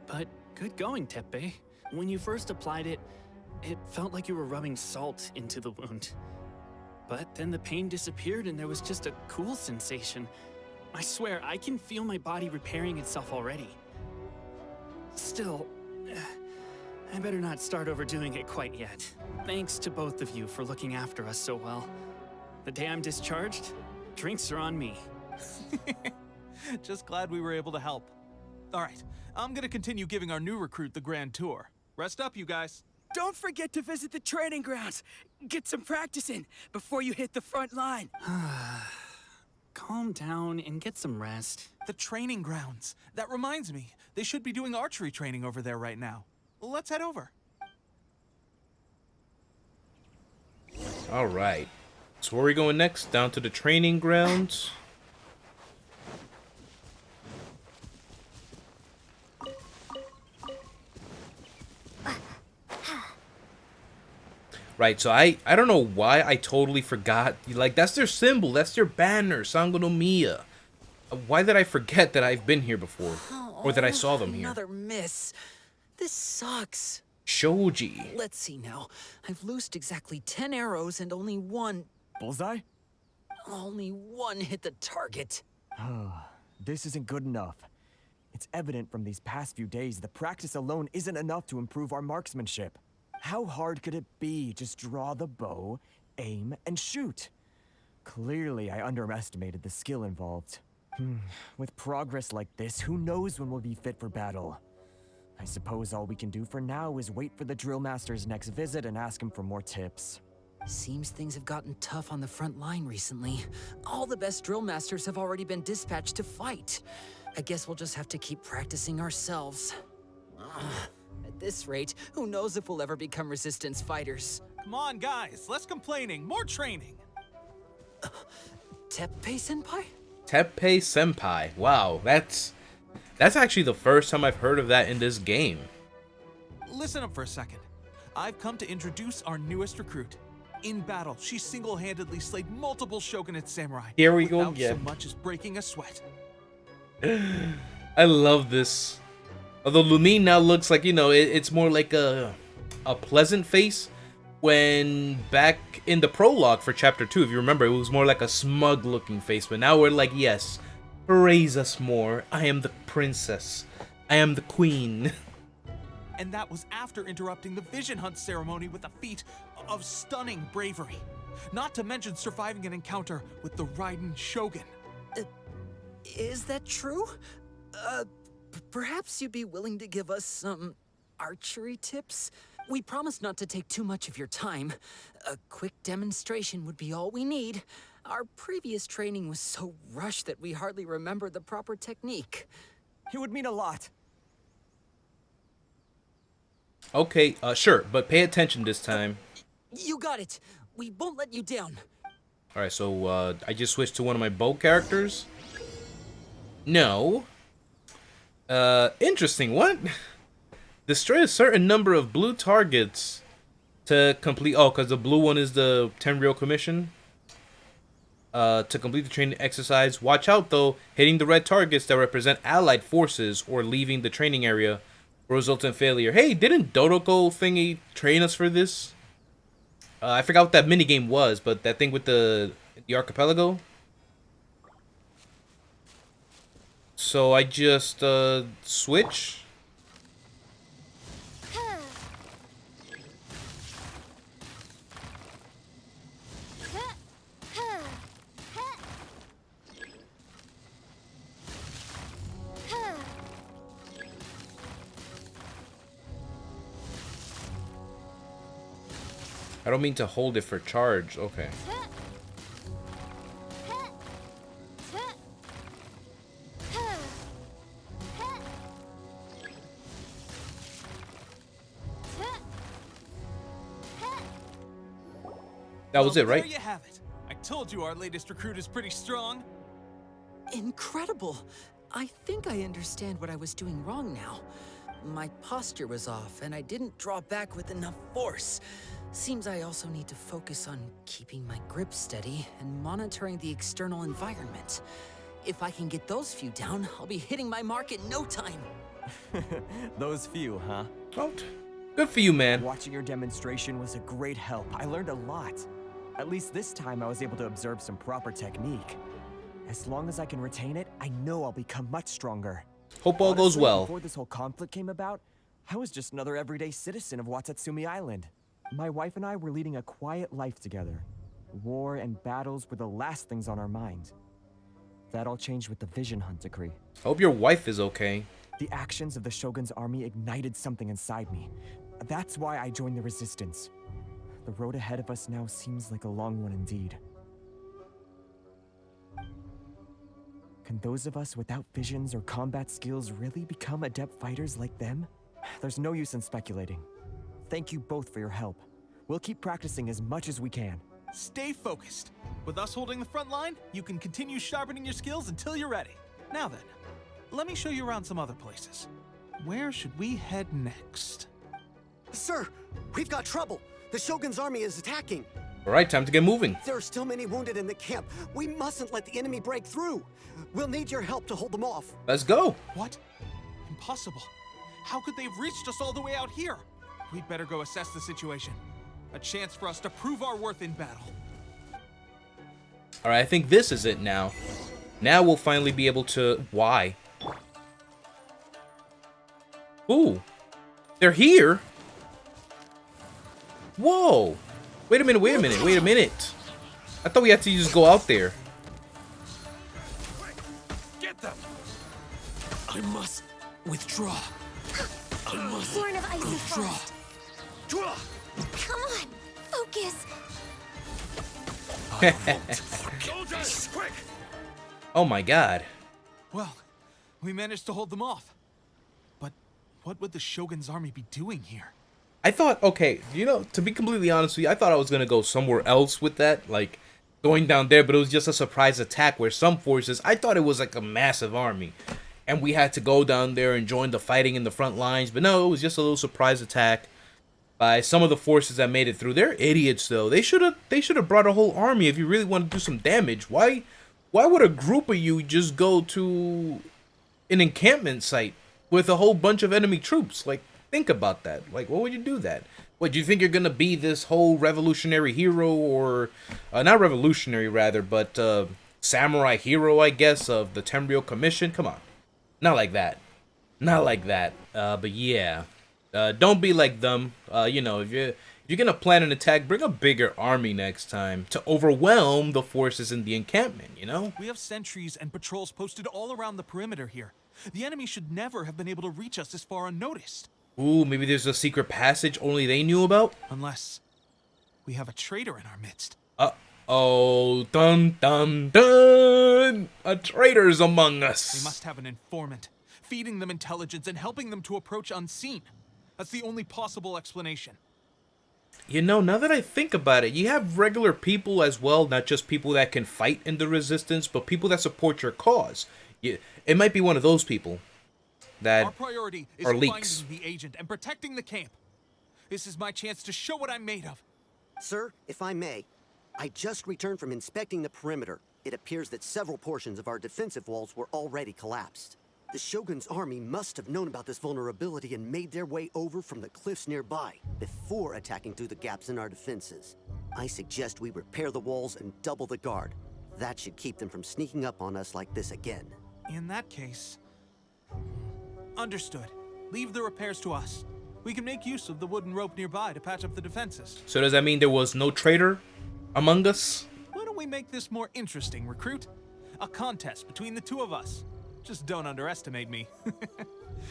But good going, Teppei. When you first applied it, it felt like you were rubbing salt into the wound. But then the pain disappeared and there was just a cool sensation. I swear, I can feel my body repairing itself already. Still, I better not start overdoing it quite yet. Thanks to both of you for looking after us so well. The day I'm discharged, drinks are on me. Just glad we were able to help. All right, I'm gonna continue giving our new recruit the grand tour. Rest up, you guys. Don't forget to visit the training grounds. Get some practice in before you hit the front line. Calm down and get some rest. The training grounds. That reminds me, they should be doing archery training over there right now. Let's head over. All right. So where are we going next? Down to the training grounds. Right, so I don't know why I totally forgot. Like, that's their symbol. That's their banner, Sango no Miya. Why did I forget that I've been here before? Or that I saw them here? Another miss. This sucks. Shoji. Let's see now. I've loosed exactly 10 arrows and only one... Bullseye? Only one hit the target. This isn't good enough. It's evident from these past few days that practice alone isn't enough to improve our marksmanship. How hard could it be? Just draw the bow, aim, and shoot. Clearly, I underestimated the skill involved. With progress like this, who knows when we'll be fit for battle? I suppose all we can do for now is wait for the drill master's next visit and ask him for more tips. Seems things have gotten tough on the front line recently. All the best drill masters have already been dispatched to fight. I guess we'll just have to keep practicing ourselves. At this rate, who knows if we'll ever become resistance fighters. Come on, guys, less complaining, more training. Teppei-senpai? Teppei-senpai. Wow, that's actually the first time I've heard of that in this game. Listen up for a second. I've come to introduce our newest recruit. In battle, she single-handedly slayed multiple shogunate samurai. Here we go without again. so much as breaking a sweat. I love this. Although Lumine now looks like, you know, it's more like a pleasant face. When back in the prologue for chapter 2, if you remember, it was more like a smug looking face. But now we're like, yes, praise us more. I am the princess. I am the queen. And that was after interrupting the Vision Hunt ceremony with a feat of stunning bravery. Not to mention surviving an encounter with the Raiden Shogun. Is that true? Perhaps you'd be willing to give us some archery tips? We promise not to take too much of your time. A quick demonstration would be all we need. Our previous training was so rushed that we hardly remember the proper technique. It would mean a lot. Okay, sure, but pay attention this time. You got it. We won't let you down. Alright, so I just switched to one of my bow characters. No. Interesting. What? Destroy a certain number of blue targets to complete... Oh, because the blue one is the Tenryou Commission. To complete the training exercise. Watch out, though. Hitting the red targets that represent allied forces or leaving the training area will result in failure. Hey, didn't Dodoko thingy train us for this? I forgot what that minigame was, but that thing with the archipelago. So I just switch. I don't mean to hold it for charge. Okay. That was it, right? There you have it. I told you our latest recruit is pretty strong. Incredible! I think I understand what I was doing wrong now. My posture was off, and I didn't draw back with enough force. Seems I also need to focus on keeping my grip steady and monitoring the external environment. If I can get those few down, I'll be hitting my mark in no time. Those few, huh? Oh, good for you, man. Watching your demonstration was a great help. I learned a lot. At least this time I was able to observe some proper technique. As long as I can retain it, I know I'll become much stronger. Hope all goes Honestly, well. Before this whole conflict came about, I was just another everyday citizen of Watatsumi Island. My wife and I were leading a quiet life together. War and battles were the last things on our mind. That all changed with the Vision Hunt decree. Hope your wife is okay. The actions of the Shogun's army ignited something inside me. That's why I joined the resistance. The road ahead of us now seems like a long one indeed. Can those of us without visions or combat skills really become adept fighters like them? There's no use in speculating. Thank you both for your help. We'll keep practicing as much as we can. Stay focused. With us holding the front line, you can continue sharpening your skills until you're ready. Now then, let me show you around some other places. Where should we head next? Sir, we've got trouble. The Shogun's army is attacking. All right, time to get moving. There are still many wounded in the camp. We mustn't let the enemy break through. We'll need your help to hold them off. Let's go. What? Impossible. How could they have reached us all the way out here? We'd better go assess the situation. A chance for us to prove our worth in battle. All right, I think this is it now. Now we'll finally be able to... Why? Ooh. They're here? Whoa. Wait a minute, wait a minute, wait a minute. I thought we had to just go out there. Get them! I must withdraw. I must Born of Icy withdraw. Frost. Come on, focus. Soldiers, quick! Oh my god. Well, we managed to hold them off. But what would the Shogun's army be doing here? I thought, okay, you know, to be completely honest with you, I thought I was going to go somewhere else with that, like going down there, but it was just a surprise attack where some forces, I thought it was like a massive army, and we had to go down there and join the fighting in the front lines, but no, it was just a little surprise attack by some of the forces that made it through. They're idiots, though. They should have brought a whole army if you really want to do some damage. Why would a group of you just go to an encampment site with a whole bunch of enemy troops? Like, think about that. Like, what would you do that? What, do you think you're gonna be this whole revolutionary hero, or not revolutionary rather, but samurai hero, I guess, of the Tenryou Commission? Come on, not like that, not like that. But yeah, don't be like them. You know, if you're gonna plan an attack, bring a bigger army next time to overwhelm the forces in the encampment. You know, we have sentries and patrols posted all around the perimeter here. The enemy should never have been able to reach us this far unnoticed. Ooh, maybe there's a secret passage only they knew about? Unless we have a traitor in our midst. Uh-oh. Dun, dun, dun! A traitor's among us. They must have an informant, feeding them intelligence and helping them to approach unseen. That's the only possible explanation. You know, now that I think about it, you have regular people as well, not just people that can fight in the resistance, but people that support your cause. It might be one of those people that our priority is are leaks. finding the agent and protecting the camp. This is my chance to show what I'm made of. Sir, if I may, I just returned from inspecting the perimeter. It appears that several portions of our defensive walls were already collapsed. The Shogun's army must have known about this vulnerability and made their way over from the cliffs nearby before attacking through the gaps in our defenses. I suggest we repair the walls and double the guard. That should keep them from sneaking up on us like this again. In that case... Understood. Leave the repairs to us. We can make use of the wooden rope nearby to patch up the defenses. So does that mean there was no traitor among us? Why don't we make this more interesting, recruit? A contest between the two of us. Just don't underestimate me.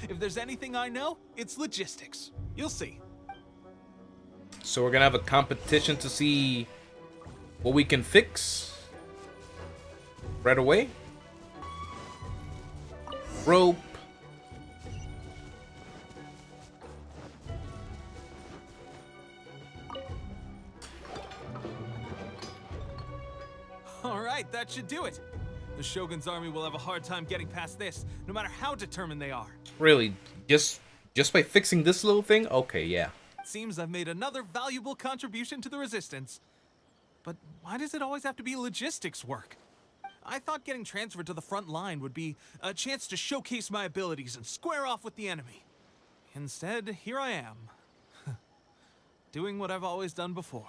If there's anything I know, it's logistics. You'll see. So we're gonna have a competition to see what we can fix right away. Rope. All right, that should do it. The Shogun's army will have a hard time getting past this, no matter how determined they are. Really? Just by fixing this little thing? Okay, yeah. Seems I've made another valuable contribution to the Resistance. But why does it always have to be logistics work? I thought getting transferred to the front line would be a chance to showcase my abilities and square off with the enemy. Instead, here I am. Doing what I've always done before.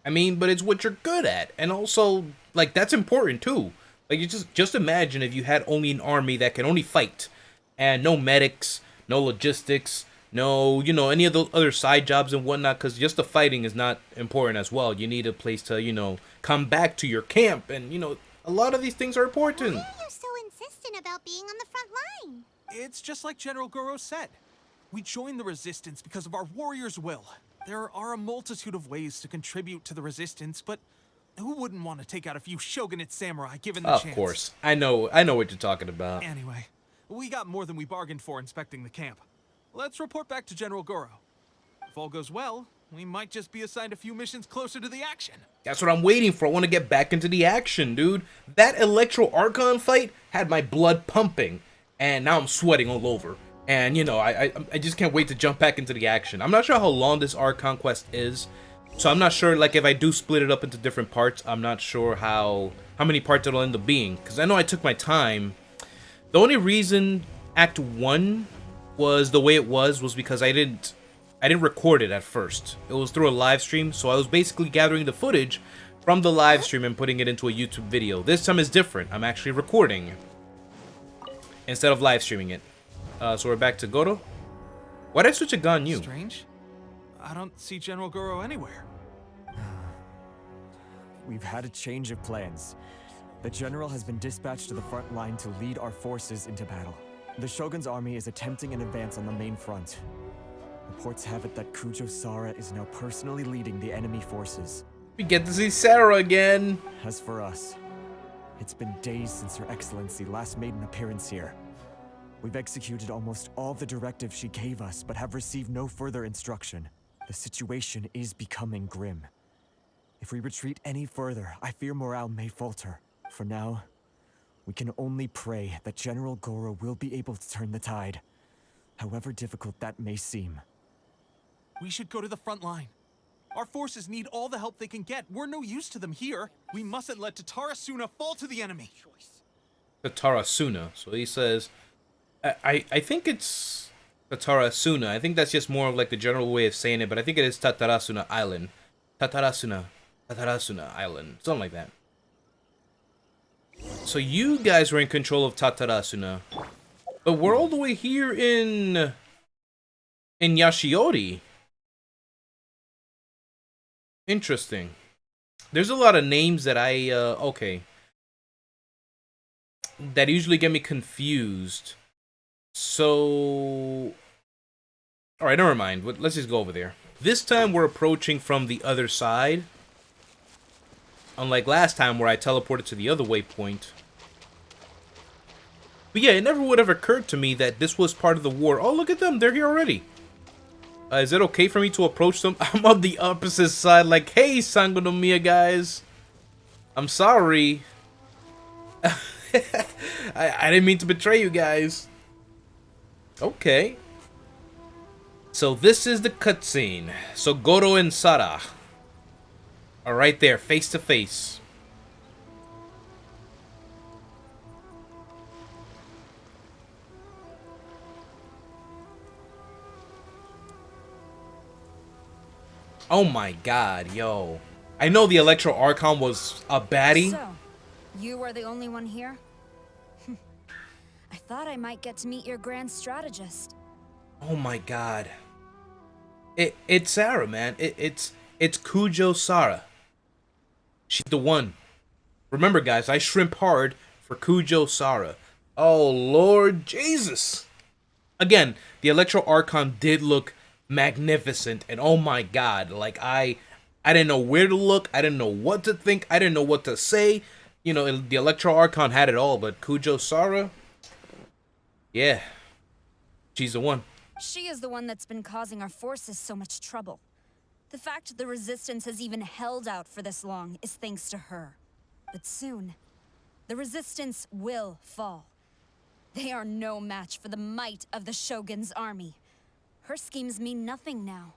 I mean, but it's what you're good at. And also, like, that's important too. Like, you just imagine if you had only an army that can only fight. And no medics, no logistics, no, you know, any of those other side jobs and whatnot. Because just the fighting is not important as well. You need a place to, you know, come back to your camp. And, you know, a lot of these things are important. Why are you so insistent about being on the front line? It's just like General Goro said. We joined the Resistance because of our warrior's will. There are a multitude of ways to contribute to the Resistance, but who wouldn't want to take out a few Shogunate samurai given the chance? Of course. I know what you're talking about. Anyway, we got more than we bargained for inspecting the camp. Let's report back to General Goro. If all goes well, we might just be assigned a few missions closer to the action. That's what I'm waiting for. I want to get back into the action, dude. That Electro Archon fight had my blood pumping, and now I'm sweating all over. And, you know, I just can't wait to jump back into the action. I'm not sure how long this Archon quest is, so I'm not sure, like, if I do split it up into different parts, I'm not sure how many parts it'll end up being, because I know I took my time. The only reason Act 1 was the way it was because I didn't record it at first. It was through a live stream, so I was basically gathering the footage from the live stream and putting it into a YouTube video. This time is different. I'm actually recording instead of live streaming it. So we're back to Goro. Why did I switch a gun you? Strange. I don't see General Goro anywhere. We've had a change of plans. The general has been dispatched to the front line to lead our forces into battle. The Shogun's army is attempting an advance on the main front. Reports have it that Kujo Sara is now personally leading the enemy forces. We get to see Sarah again. As for us, it's been days since Her Excellency last made an appearance here. We've executed almost all the directives she gave us, but have received no further instruction. The situation is becoming grim. If we retreat any further, I fear morale may falter. For now, we can only pray that General Goro will be able to turn the tide, however difficult that may seem. We should go to the front line. Our forces need all the help they can get. We're no use to them here. We mustn't let Tatara Suna fall to the enemy. Tatara Suna. So he says, I think it's Tatara Suna. I think that's just more of like the general way of saying it, but I think it is Tatarasuna Island. Tatarasuna Island. Something like that. So you guys were in control of Tatarasuna. But we're all the way here in Yashiori. Interesting. There's a lot of names that okay. That usually get me confused. So... Alright, never mind. Let's just go over there. This time we're approaching from the other side. Unlike last time where I teleported to the other waypoint. But yeah, it never would have occurred to me that this was part of the war. Oh, look at them. They're here already. Is it okay for me to approach them? I'm on the opposite side. Like, hey, Sangonomiya guys. I'm sorry. I didn't mean to betray you guys. Okay. So this is the cutscene. So Goro and Sara are right there, face to face. Oh my god, yo. I know the Electro Archon was a baddie. So, you are the only one here? I thought I might get to meet your grand strategist. Oh my god. It's Sarah, man. It's Kujo Sara. She's the one. Remember, guys, I shrimp hard for Kujo Sara. Oh, Lord Jesus. Again, the Electro Archon did look magnificent, and oh my god, like, I didn't know where to look, I didn't know what to think, I didn't know what to say. You know, the Electro Archon had it all, but Kujo Sara, yeah, she's the one. She is the one that's been causing our forces so much trouble. The fact the Resistance has even held out for this long is thanks to her. But soon, the Resistance will fall. They are no match for the might of the Shogun's army. Her schemes mean nothing now.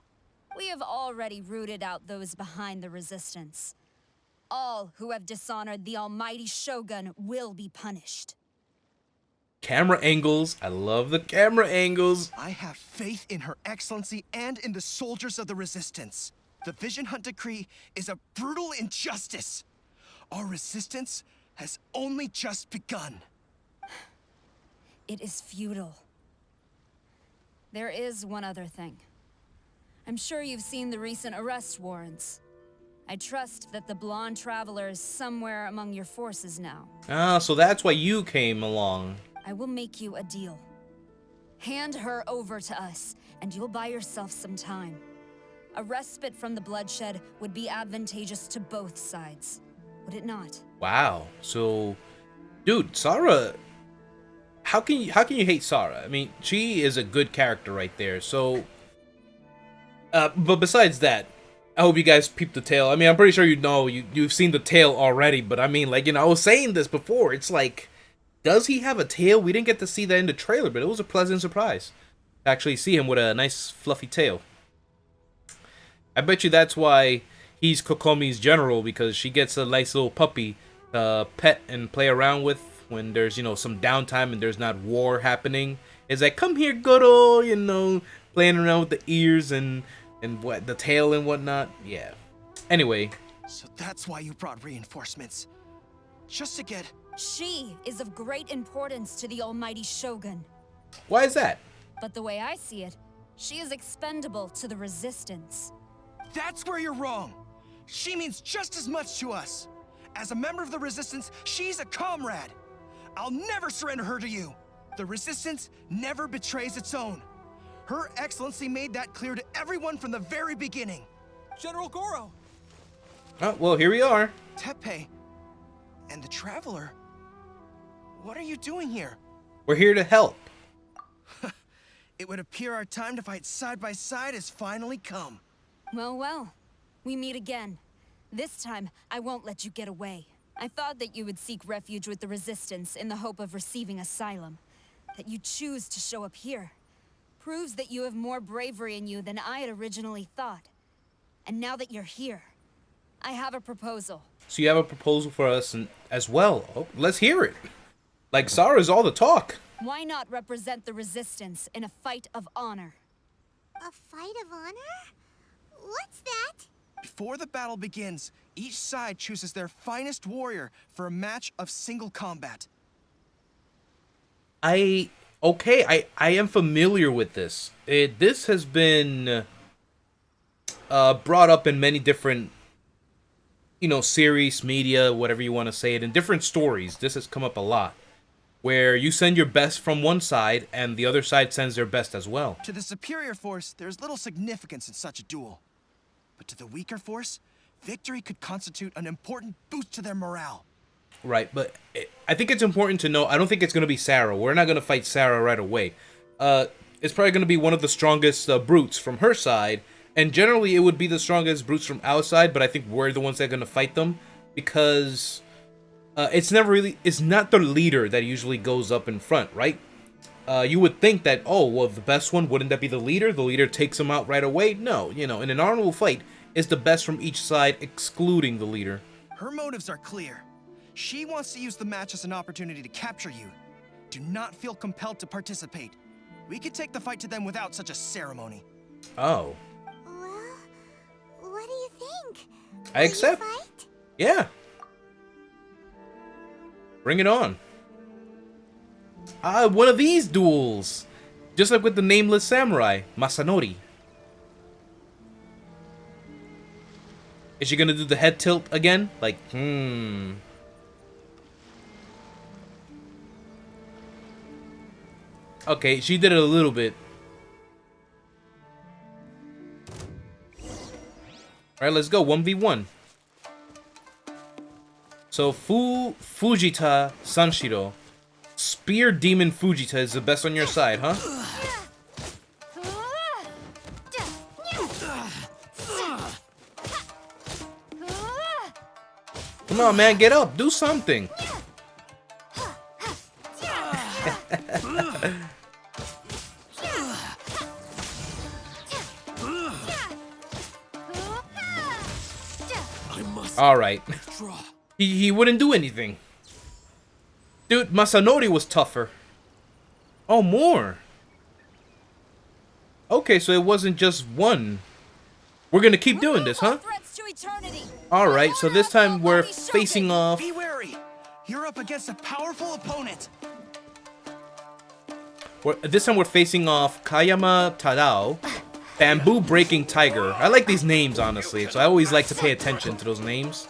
We have already rooted out those behind the Resistance. All who have dishonored the almighty Shogun will be punished. Camera angles. I love the camera angles. I have faith in Her Excellency and in the soldiers of the Resistance. The Vision Hunt Decree is a brutal injustice. Our resistance has only just begun. It is futile. There is one other thing. I'm sure you've seen the recent arrest warrants. I trust that the blonde traveler is somewhere among your forces now. Ah, so that's why you came along. I will make you a deal. Hand her over to us, and you'll buy yourself some time. A respite from the bloodshed would be advantageous to both sides, would it not? Wow. So, dude, Sara, how can you hate Sara? I mean, she is a good character right there. So, but besides that, I hope you guys peeped the tail. I mean, I'm pretty sure you know you've seen the tail already, but I mean, like, you know, I was saying this before. It's like, does he have a tail? We didn't get to see that in the trailer, but it was a pleasant surprise to actually see him with a nice fluffy tail. I bet you that's why he's Kokomi's general, because she gets a nice little puppy to pet and play around with when there's, you know, some downtime and there's not war happening. It's like, come here, Goro, you know, playing around with the ears and what, the tail and whatnot. Yeah. Anyway. So that's why you brought reinforcements. Just to get... She is of great importance to the almighty Shogun. Why is that? But the way I see it, she is expendable to the Resistance. That's where you're wrong. She means just as much to us. As a member of the Resistance, she's a comrade. I'll never surrender her to you. The Resistance never betrays its own. Her Excellency made that clear to everyone from the very beginning. General Goro! Oh, well, here we are. Teppei and the Traveler. What are you doing here? We're here to help. It would appear our time to fight side by side has finally come. Well, well. We meet again. This time, I won't let you get away. I thought that you would seek refuge with the Resistance in the hope of receiving asylum. That you choose to show up here proves that you have more bravery in you than I had originally thought. And now that you're here, I have a proposal. So you have a proposal for us as well. Oh, let's hear it. Like, Sara's all the talk. Why not represent the Resistance in a fight of honor? A fight of honor? What's that? Before the battle begins, each side chooses their finest warrior for a match of single combat. I am familiar with this. This has been brought up in many different, you know, series, media, whatever you want to say it, in different stories. This has come up a lot, where you send your best from one side and the other side sends their best as well. To the superior force, there's little significance in such a duel. But to the weaker force, victory could constitute an important boost to their morale. Right, but I think it's important to know, I don't think it's going to be Sarah. We're not going to fight Sarah right away. It's probably going to be one of the strongest brutes from her side, and generally it would be the strongest brutes from our side, but I think we're the ones that are going to fight them, because it's not the leader that usually goes up in front, right? You would think that, oh, well, the best one, wouldn't that be the leader? The leader takes him out right away? No, you know, in an honorable fight, it's the best from each side, excluding the leader. Her motives are clear. She wants to use the match as an opportunity to capture you. Do not feel compelled to participate. We could take the fight to them without such a ceremony. Oh. Well, what do you think? I accept. Yeah. Bring it on. Ah, one of these duels. Just like with the nameless samurai, Masanori. Is she gonna do the head tilt again? Like, Okay, she did it a little bit. Alright, let's go. 1v1. So, Fujita Sanshiro. Spear Demon Fujita is the best on your side, huh? Come on, man, get up. Do something. Alright. He wouldn't do anything. Dude, Masanori was tougher. Oh, more. Okay, so it wasn't just one. We're gonna keep doing this, huh? Alright, so this time we're facing off. Be wary. You're up against a powerful opponent. This time we're facing off Kayama Tadao, Bamboo Breaking Tiger. I like these names, honestly, so I always like to pay attention to those names.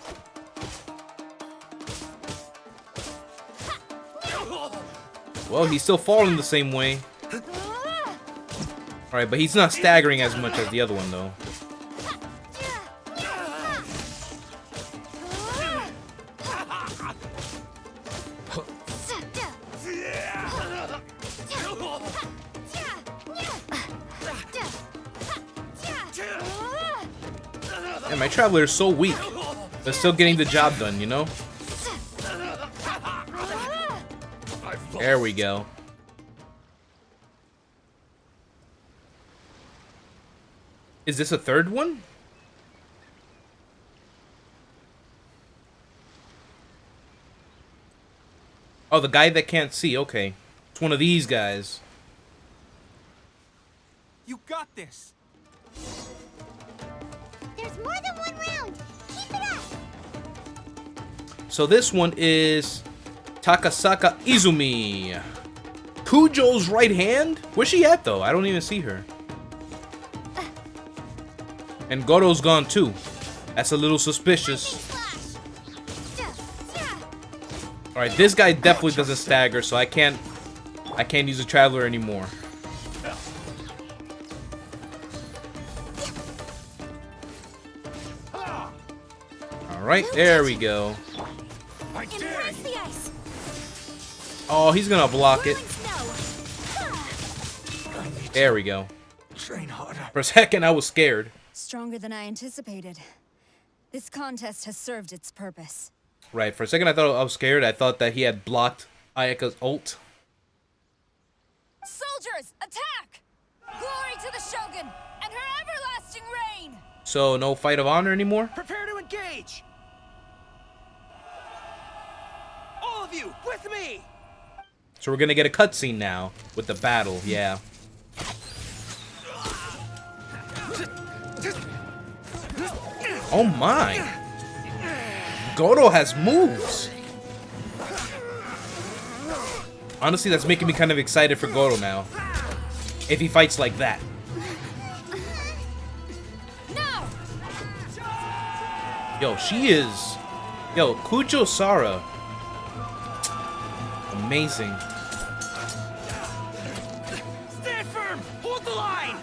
Well, he's still falling the same way. Alright, but he's not staggering as much as the other one, though. Man, my Traveler is so weak, but still getting the job done, you know? There we go. Is this a third one? Oh, the guy that can't see. Okay. It's one of these guys. You got this. There's more than one round. Keep it up. So this one is Takasaka Izumi. Kujo's right hand? Where's she at, though? I don't even see her. And Goro's gone, too. That's a little suspicious. Alright, this guy definitely doesn't stagger, so I can't use a Traveler anymore. Alright, there we go. Oh, he's gonna block it. There we go. For a second, I was scared. Stronger than I anticipated. This contest has served its purpose. Right, for a second I thought I was scared. I thought that he had blocked Ayaka's ult. Soldiers, attack! Glory to the Shogun and her everlasting reign! So, no fight of honor anymore? Prepare to engage! All of you, with me! So we're gonna get a cutscene now with the battle, yeah. Oh my! Goro has moves! Honestly, that's making me kind of excited for Goro now. If he fights like that. Yo, she is... Yo, Kujo Sara. Amazing. Stand firm! Hold the line!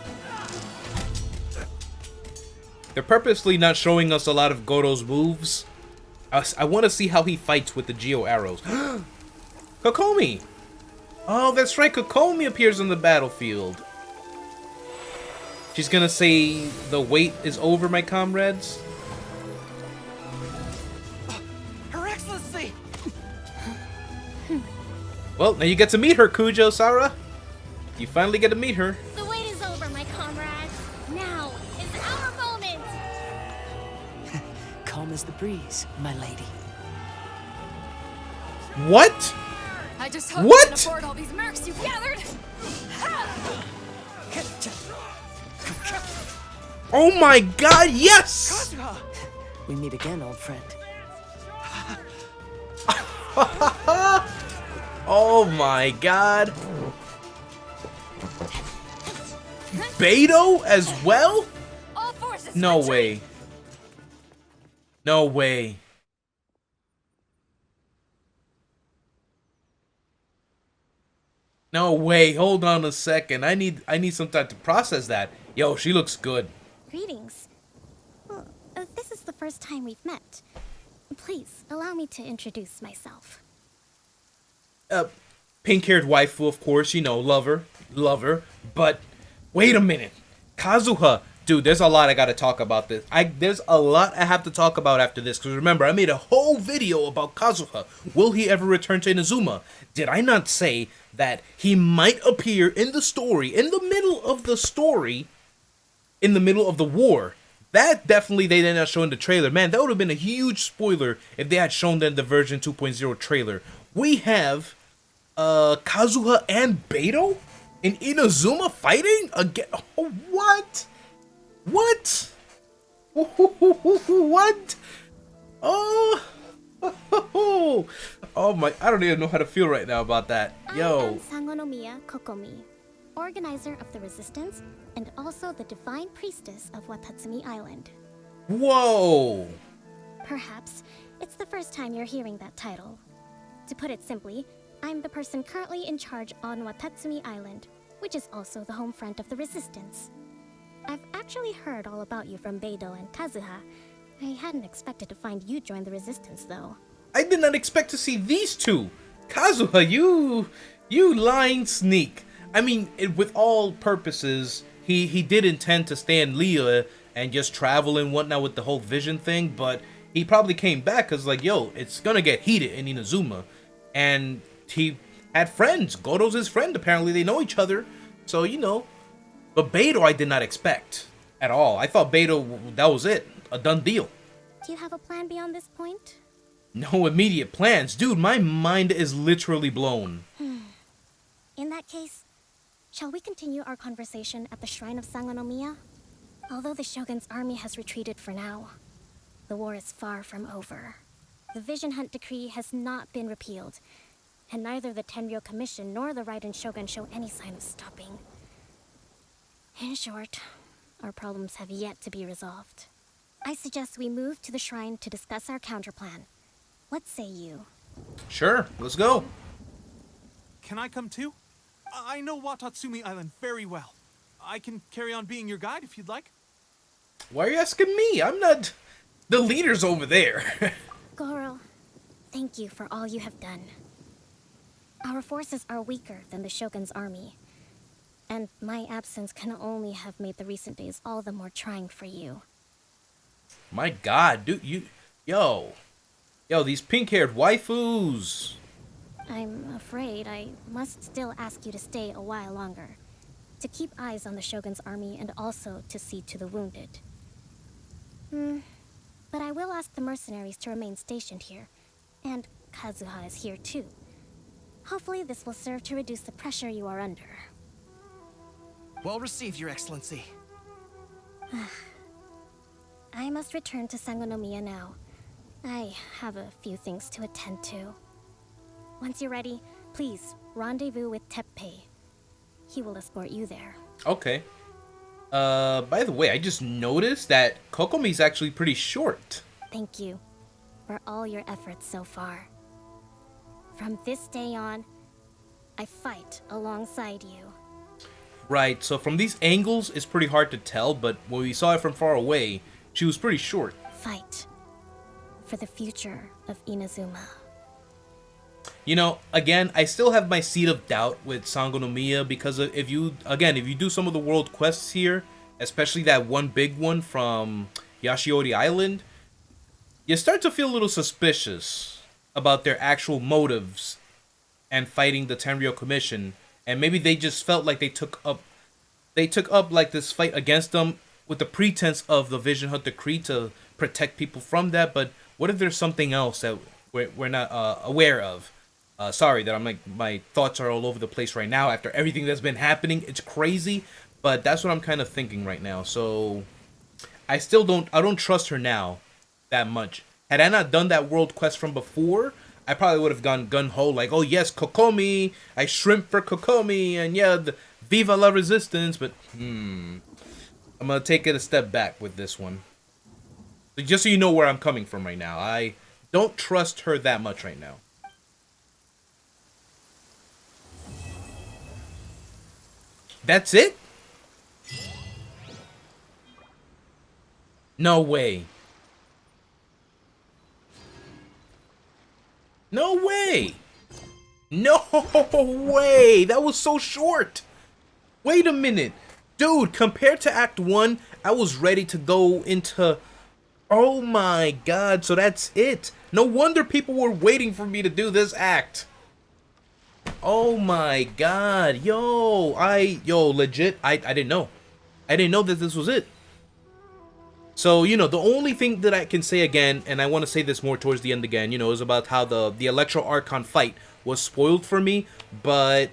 They're purposely not showing us a lot of Goro's moves. I want to see how he fights with the Geo arrows. Kokomi! Oh, that's right, Kokomi appears on the battlefield. She's gonna say, the wait is over, my comrades. Her Excellency! Well, now you get to meet her, Kujo Sara. You finally get to meet her. The wait is over, my comrades. Now is our moment. Calm as the breeze, my lady. What? I just hope What? you can afford all these mercs you've gathered. Oh my god, yes! we meet again, old friend. Oh my god. Beto as well? All forces No retreat! way. No way. No way. Hold on a second. I need some time to process that. Yo, she looks good. Greetings. Well, this is the first time we've met. Please, allow me to introduce myself. Pink-haired waifu, of course, you know, lover. But wait a minute. Kazuha. Dude, there's a lot I gotta talk about this. There's a lot I have to talk about after this. Because remember, I made a whole video about Kazuha. Will he ever return to Inazuma? Did I not say that he might appear in the story, in the middle of the story, in the middle of the war? That definitely they did not show in the trailer. Man, that would have been a huge spoiler if they had shown that in the version 2.0 trailer. We have Kazuha and Beto in Inazuma fighting again. Oh, what? What? What? Oh. Oh my, I don't even know how to feel right now about that. I Yo. am Sangonomiya Kokomi, organizer of the Resistance and also the Divine Priestess of Watatsumi Island. Whoa. Perhaps it's the first time you're hearing that title. To put it simply, I'm the person currently in charge on Watatsumi Island, which is also the home front of the Resistance. I've actually heard all about you from Beidou and Kazuha. I hadn't expected to find you join the Resistance, though. I did not expect to see these two. Kazuha, you lying sneak. I mean, with all purposes, he did intend to stay in Liyue and just travel and whatnot with the whole vision thing, but he probably came back because, like, yo, it's gonna get heated in Inazuma. And he had friends. Goro's his friend, apparently. They know each other. So, you know. But Beidou I did not expect at all. I thought Beidou, that was it. A done deal. Do you have a plan beyond this point? No immediate plans. Dude, my mind is literally blown. In that case, shall we continue our conversation at the Shrine of Sangonomiya? Although the Shogun's army has retreated for now, the war is far from over. The Vision Hunt Decree has not been repealed, and neither the Tenryou Commission nor the Raiden Shogun show any sign of stopping. In short, our problems have yet to be resolved. I suggest we move to the shrine to discuss our counterplan. What say you? Sure, let's go. Can I come too? I know Watatsumi Island very well. I can carry on being your guide if you'd like. Why are you asking me? I'm not... The leader's over there. Goro, thank you for all you have done. Our forces are weaker than the Shogun's army, and my absence can only have made the recent days all the more trying for you. My god, dude, Yo, these pink-haired waifus. I'm afraid I must still ask you to stay a while longer, to keep eyes on the Shogun's army and also to see to the wounded. But I will ask the mercenaries to remain stationed here, and Kazuha is here too. Hopefully this will serve to reduce the pressure you are under. Well received, Your Excellency. I must return to Sangonomiya now. I have a few things to attend to. Once you're ready, please rendezvous with Teppei. He will escort you there. Okay. By the way, I just noticed that Kokomi's actually pretty short. Thank you for all your efforts so far. From this day on, I fight alongside you. Right, so from these angles, it's pretty hard to tell, but when we saw it from far away, she was pretty short. Fight for the future of Inazuma. You know, again, I still have my seed of doubt with Sangonomiya because if you do some of the world quests here, especially that one big one from Yashiori Island, you start to feel a little suspicious about their actual motives and fighting the Tenryou Commission, and maybe they just felt like they took up like this fight against them with the pretense of the Vision Hunt Decree to protect people from that. But what if there's something else that we're not aware of? Sorry that I'm like, my thoughts are all over the place right now after everything that's been happening. It's crazy, but that's what I'm kind of thinking right now. So I don't trust her now that much. Had I not done that world quest from before, I probably would have gone gun-ho like, oh yes, Kokomi, I shrimp for Kokomi, and yeah, Viva la Resistance, but I'm gonna take it a step back with this one. So just so you know where I'm coming from right now, I don't trust her that much right now. That's it? No way. No way! No way! That was so short! Wait a minute. Dude, compared to Act 1, I was ready to go into... Oh my god, so that's it. No wonder people were waiting for me to do this act. Oh my god. Yo, legit, I didn't know. I didn't know that this was it. So, you know, the only thing that I can say again, and I want to say this more towards the end again, you know, is about how the Electro Archon fight was spoiled for me, but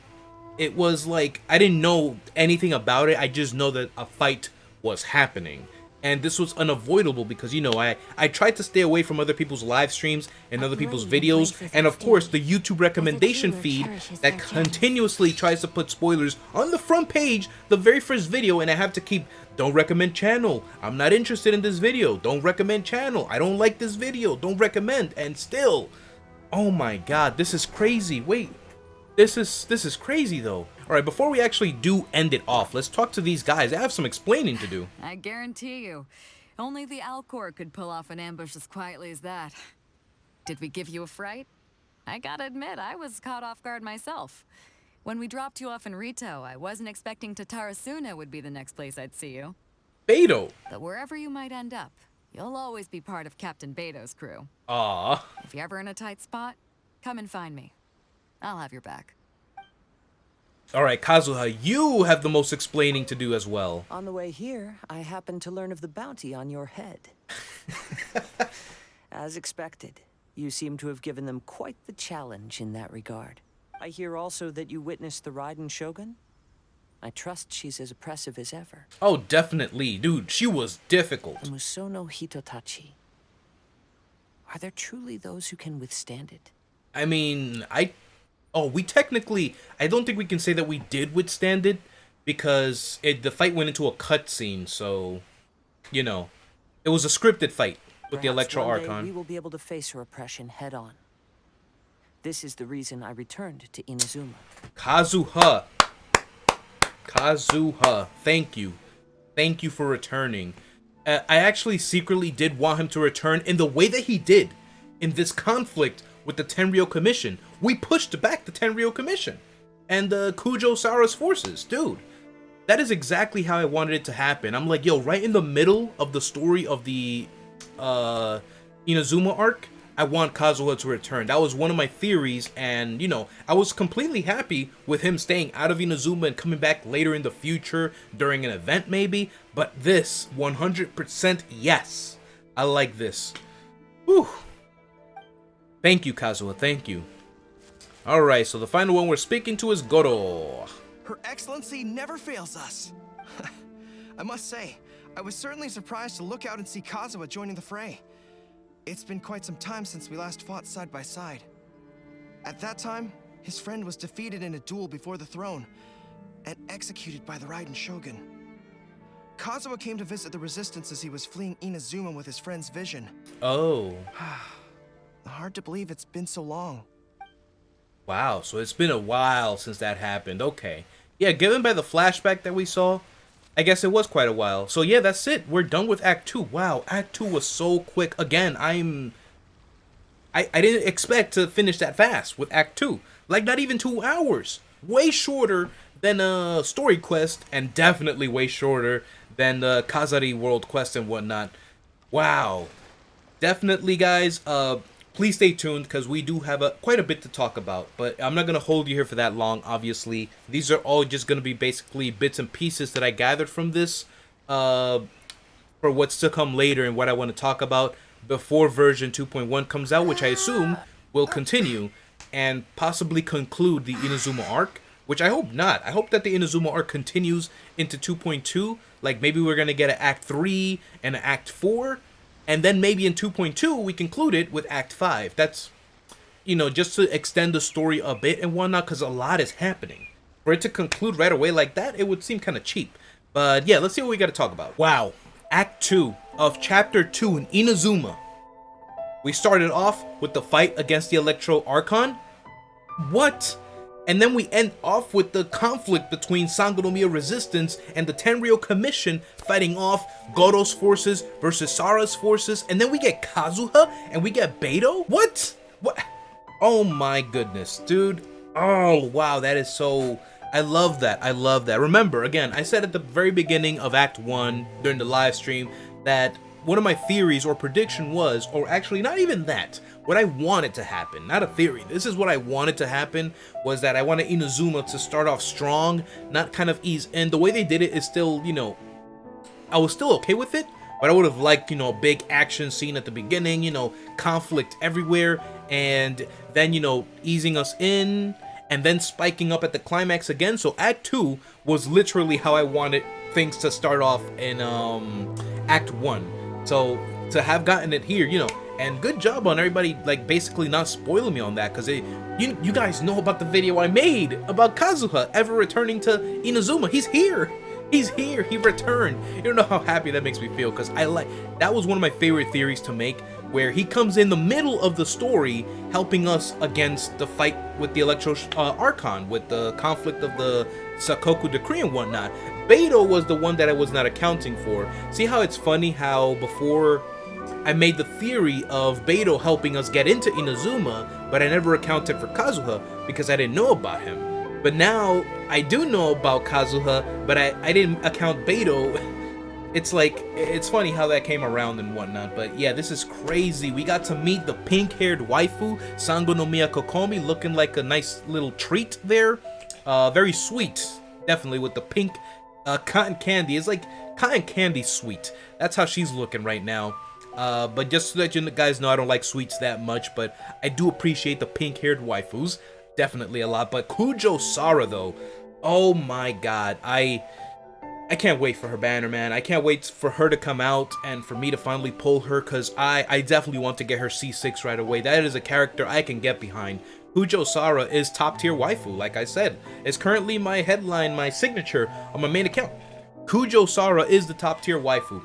it was like, I didn't know anything about it, I just know that a fight was happening. And this was unavoidable because, you know, I tried to stay away from other people's live streams and other people's videos, and of course the YouTube recommendation feed that continuously tries to put spoilers on the front page, the very first video, and I have to keep, don't recommend channel, I'm not interested in this video, don't recommend channel, I don't like this video, don't recommend, and still, oh my god, this is crazy. Wait, this is crazy though. Alright, before we actually do end it off, let's talk to these guys. I have some explaining to do. I guarantee you, only the Alcor could pull off an ambush as quietly as that. Did we give you a fright? I gotta admit, I was caught off guard myself. When we dropped you off in Rito, I wasn't expecting Tatarasuna would be the next place I'd see you. Beto! But wherever you might end up, you'll always be part of Captain Beto's crew. Aww. If you're ever in a tight spot, come and find me. I'll have your back. Alright, Kazuha, you have the most explaining to do as well. On the way here, I happened to learn of the bounty on your head. As expected, you seem to have given them quite the challenge in that regard. I hear also that you witnessed the Raiden Shogun? I trust she's as oppressive as ever. Oh, definitely. Dude, she was difficult. The Musono Hitotachi. Are there truly those who can withstand it? I mean, we technically, I don't think we can say that we did withstand it, because the fight went into a cutscene, so, you know, it was a scripted fight with the Electro Archon. We will be able to face her oppression head on. This is the reason I returned to Inazuma. Kazuha, thank you. Thank you for returning. I actually secretly did want him to return in the way that he did in this conflict with the Tenryou Commission. We pushed back the Tenryou Commission and Kujo Sara's forces. Dude, that is exactly how I wanted it to happen. I'm like, yo, right in the middle of the story of the Inazuma arc, I want Kazuha to return. That was one of my theories, and, you know, I was completely happy with him staying out of Inazuma and coming back later in the future during an event maybe, but this, 100% yes. I like this. Whew. Thank you, Kazuha, thank you. Alright, so the final one we're speaking to is Goro. Her Excellency never fails us. I must say, I was certainly surprised to look out and see Kazuha joining the fray. It's been quite some time since we last fought side by side. At that time, his friend was defeated in a duel before the throne and executed by the Raiden Shogun. Kazuha came to visit the resistance as he was fleeing Inazuma with his friend's vision. Oh. Hard to believe it's been so long. Wow, so it's been a while since that happened. Okay. Yeah, given by the flashback that we saw, I guess it was quite a while. So yeah, that's it. We're done with Act 2. Wow, Act 2 was so quick. Again, I didn't expect to finish that fast with Act 2. Like, not even 2 hours. Way shorter than a story quest, and definitely way shorter than the Kazari World quest and whatnot. Wow. Definitely, guys, please stay tuned, because we do have quite a bit to talk about, but I'm not going to hold you here for that long, obviously. These are all just going to be basically bits and pieces that I gathered from this for what's to come later and what I want to talk about before version 2.1 comes out, which I assume will continue and possibly conclude the Inazuma arc, which I hope not. I hope that the Inazuma arc continues into 2.2, like maybe we're going to get an Act 3 and an Act 4, And then maybe in 2.2, we conclude it with Act 5. That's, you know, just to extend the story a bit and whatnot, because a lot is happening. For it to conclude right away like that, it would seem kind of cheap. But yeah, let's see what we got to talk about. Wow. Act 2 of Chapter 2 in Inazuma. We started off with the fight against the Electro Archon. What? And then we end off with the conflict between Sangonomiya Resistance and the Tenryou Commission fighting off Goro's forces versus Sara's forces. And then we get Kazuha and we get Beidou? What? What? Oh my goodness, dude. Oh, wow, that is so... I love that. I love that. Remember, again, I said at the very beginning of Act 1 during the live stream that one of my theories or prediction was, or actually not even that, what I wanted to happen, not a theory, this is what I wanted to happen, was that I wanted Inazuma to start off strong, not kind of ease in. The way they did it is still, you know, I was still okay with it, but I would have liked, you know, a big action scene at the beginning, you know, conflict everywhere, and then, you know, easing us in, and then spiking up at the climax again. So Act 2 was literally how I wanted things to start off in Act 1. So to have gotten it here, you know, and good job on everybody, like, basically not spoiling me on that, because you guys know about the video I made about Kazuha ever returning to Inazuma. He's here. He's here. He returned. You don't know how happy that makes me feel, because that was one of my favorite theories to make, where he comes in the middle of the story helping us against the fight with the Electro Archon, with the conflict of the Sakoku Decree and whatnot. Beidou was the one that I was not accounting for. See how it's funny how before I made the theory of Beidou helping us get into Inazuma, but I never accounted for Kazuha because I didn't know about him. But now I do know about Kazuha, but I didn't account Beidou. It's like, it's funny how that came around and whatnot, but yeah, this is crazy. We got to meet the pink-haired waifu, Sangonomiya Kokomi, looking like a nice little treat there. Very sweet, definitely, with the pink cotton candy. It's like cotton candy sweet. That's how she's looking right now. But just so that you guys know, I don't like sweets that much, but I do appreciate the pink-haired waifus. Definitely a lot. But Kujo Sara, though, oh my god, I can't wait for her banner, man. I can't wait for her to come out and for me to finally pull her, because I definitely want to get her C6 right away. That is a character I can get behind. Kujo Sara is top tier waifu, like I said. It's currently my headline, my signature on my main account. Kujo Sara is the top tier waifu.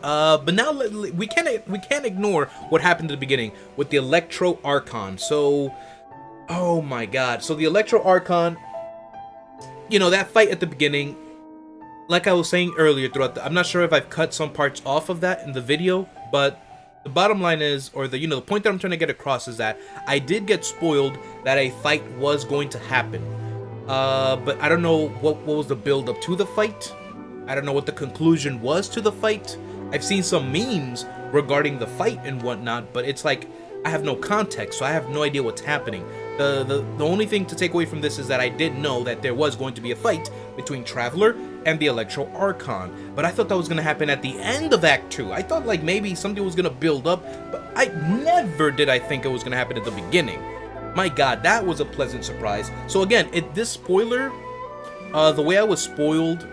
But now we can't ignore what happened at the beginning with the Electro Archon. So, oh my god. So the Electro Archon, you know, that fight at the beginning, like I was saying earlier I'm not sure if I've cut some parts off of that in the video, but the bottom line is, or the, you know, the point that I'm trying to get across is that I did get spoiled that a fight was going to happen. But I don't know what was the build up to the fight. I don't know what the conclusion was to the fight. I've seen some memes regarding the fight and whatnot, but it's like I have no context, so I have no idea what's happening. The only thing to take away from this is that I did know that there was going to be a fight between Traveler and the Electro Archon, but I thought that was going to happen at the end of Act 2. I thought like maybe something was going to build up, but I never did I think it was going to happen at the beginning. My god, that was a pleasant surprise. So again, this spoiler, the way I was spoiled,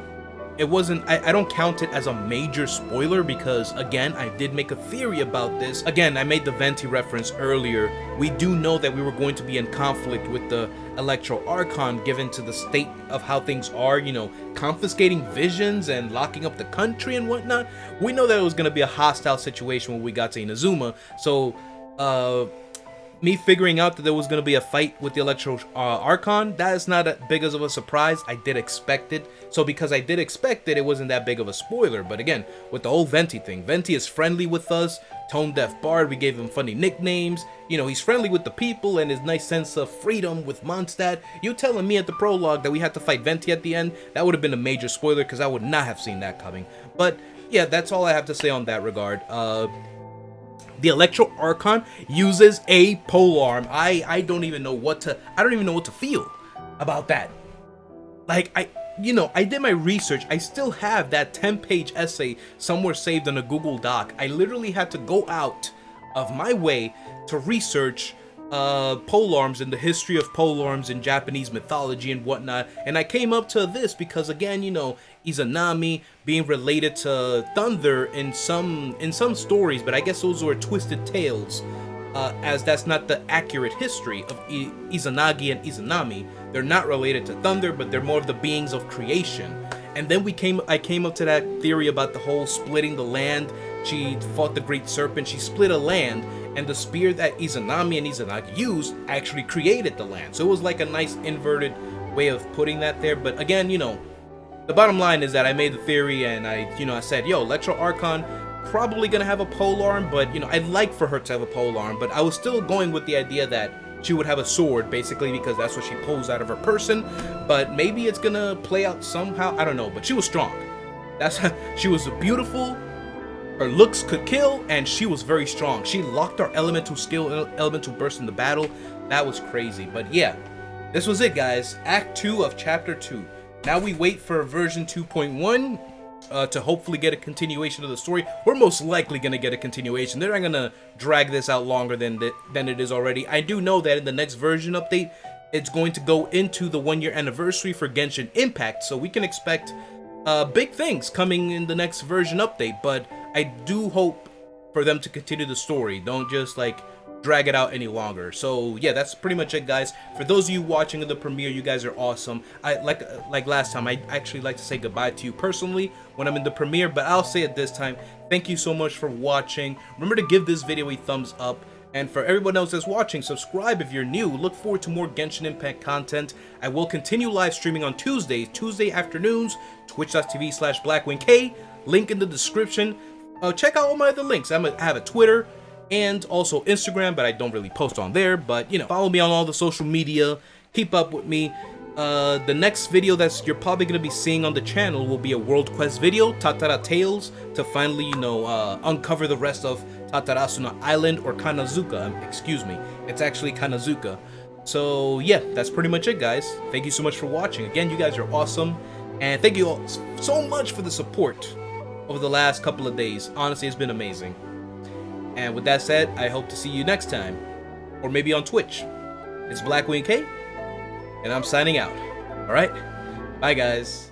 it wasn't, I don't count it as a major spoiler because, again, I did make a theory about this. Again, I made the Venti reference earlier. We do know that we were going to be in conflict with the Electro Archon given to the state of how things are, you know, confiscating visions and locking up the country and whatnot. We know that it was going to be a hostile situation when we got to Inazuma. So, me figuring out that there was going to be a fight with the Electro Archon, that is not as big of a surprise. I did expect it. So because I did expect it, it wasn't that big of a spoiler. But again, with the whole Venti thing, Venti is friendly with us. Tone Deaf Bard, we gave him funny nicknames. You know, he's friendly with the people and his nice sense of freedom with Mondstadt. You telling me at the prologue that we had to fight Venti at the end, that would have been a major spoiler because I would not have seen that coming. But yeah, that's all I have to say on that regard. The Electro Archon uses a polearm. I don't even know what to feel about that. Like, I did my research. I still have that 10-page essay somewhere saved on a Google Doc. I literally had to go out of my way to research polearms and the history of polearms in Japanese mythology and whatnot, and I came up to this because, again, you know, Izanami being related to thunder in some stories, but I guess those were twisted tales, as that's not the accurate history of Izanagi and Izanami. They're not related to thunder, but they're more of the beings of creation. And then I came up to that theory about the whole splitting the land. She fought the great serpent, she split a land, and the spear that Izanami and Izanagi used actually created the land. So it was like a nice inverted way of putting that there. But again, you know, the bottom line is that I made the theory, and I said, yo, Electro Archon probably gonna have a polearm, but you know, I'd like for her to have a polearm, but I was still going with the idea that she would have a sword, basically, because that's what she pulls out of her person. But maybe it's gonna play out somehow, I don't know. But she was strong. She was beautiful. Her looks could kill, and she was very strong. She locked our elemental skill, elemental burst in the battle. That was crazy. But yeah, this was it, guys. Act 2 of Chapter 2. Now we wait for version 2.1 to hopefully get a continuation of the story. We're most likely going to get a continuation. They're not going to drag this out longer than it is already. I do know that in the next version update, it's going to go into the 1-year anniversary for Genshin Impact, so we can expect big things coming in the next version update. But I do hope for them to continue the story. Don't just like drag it out any longer. So yeah, that's pretty much it, guys. For those of you watching the premiere, you guys are awesome. I like last time, I actually like to say goodbye to you personally when I'm in the premiere, but I'll say it this time. Thank you so much for watching. Remember to give this video a thumbs up. And for everyone else that's watching, subscribe if you're new. Look forward to more Genshin Impact content. I will continue live streaming on Tuesday afternoons, twitch.tv/BlackwingK. Link in the description. Check out all my other links. I have a Twitter and also Instagram, but I don't really post on there. But, you know, follow me on all the social media. Keep up with me. The next video you're probably going to be seeing on the channel will be a World Quest video, Tatara Tales, to finally, you know, uncover the rest of Tatarasuna Island, or Kanazuka. Excuse me. It's actually Kanazuka. So, yeah, that's pretty much it, guys. Thank you so much for watching. Again, you guys are awesome. And thank you all so much for the support over the last couple of days. Honestly, it's been amazing. And with that said, I hope to see you next time. Or maybe on Twitch. It's Blackwing K, and I'm signing out. Alright? Bye, guys.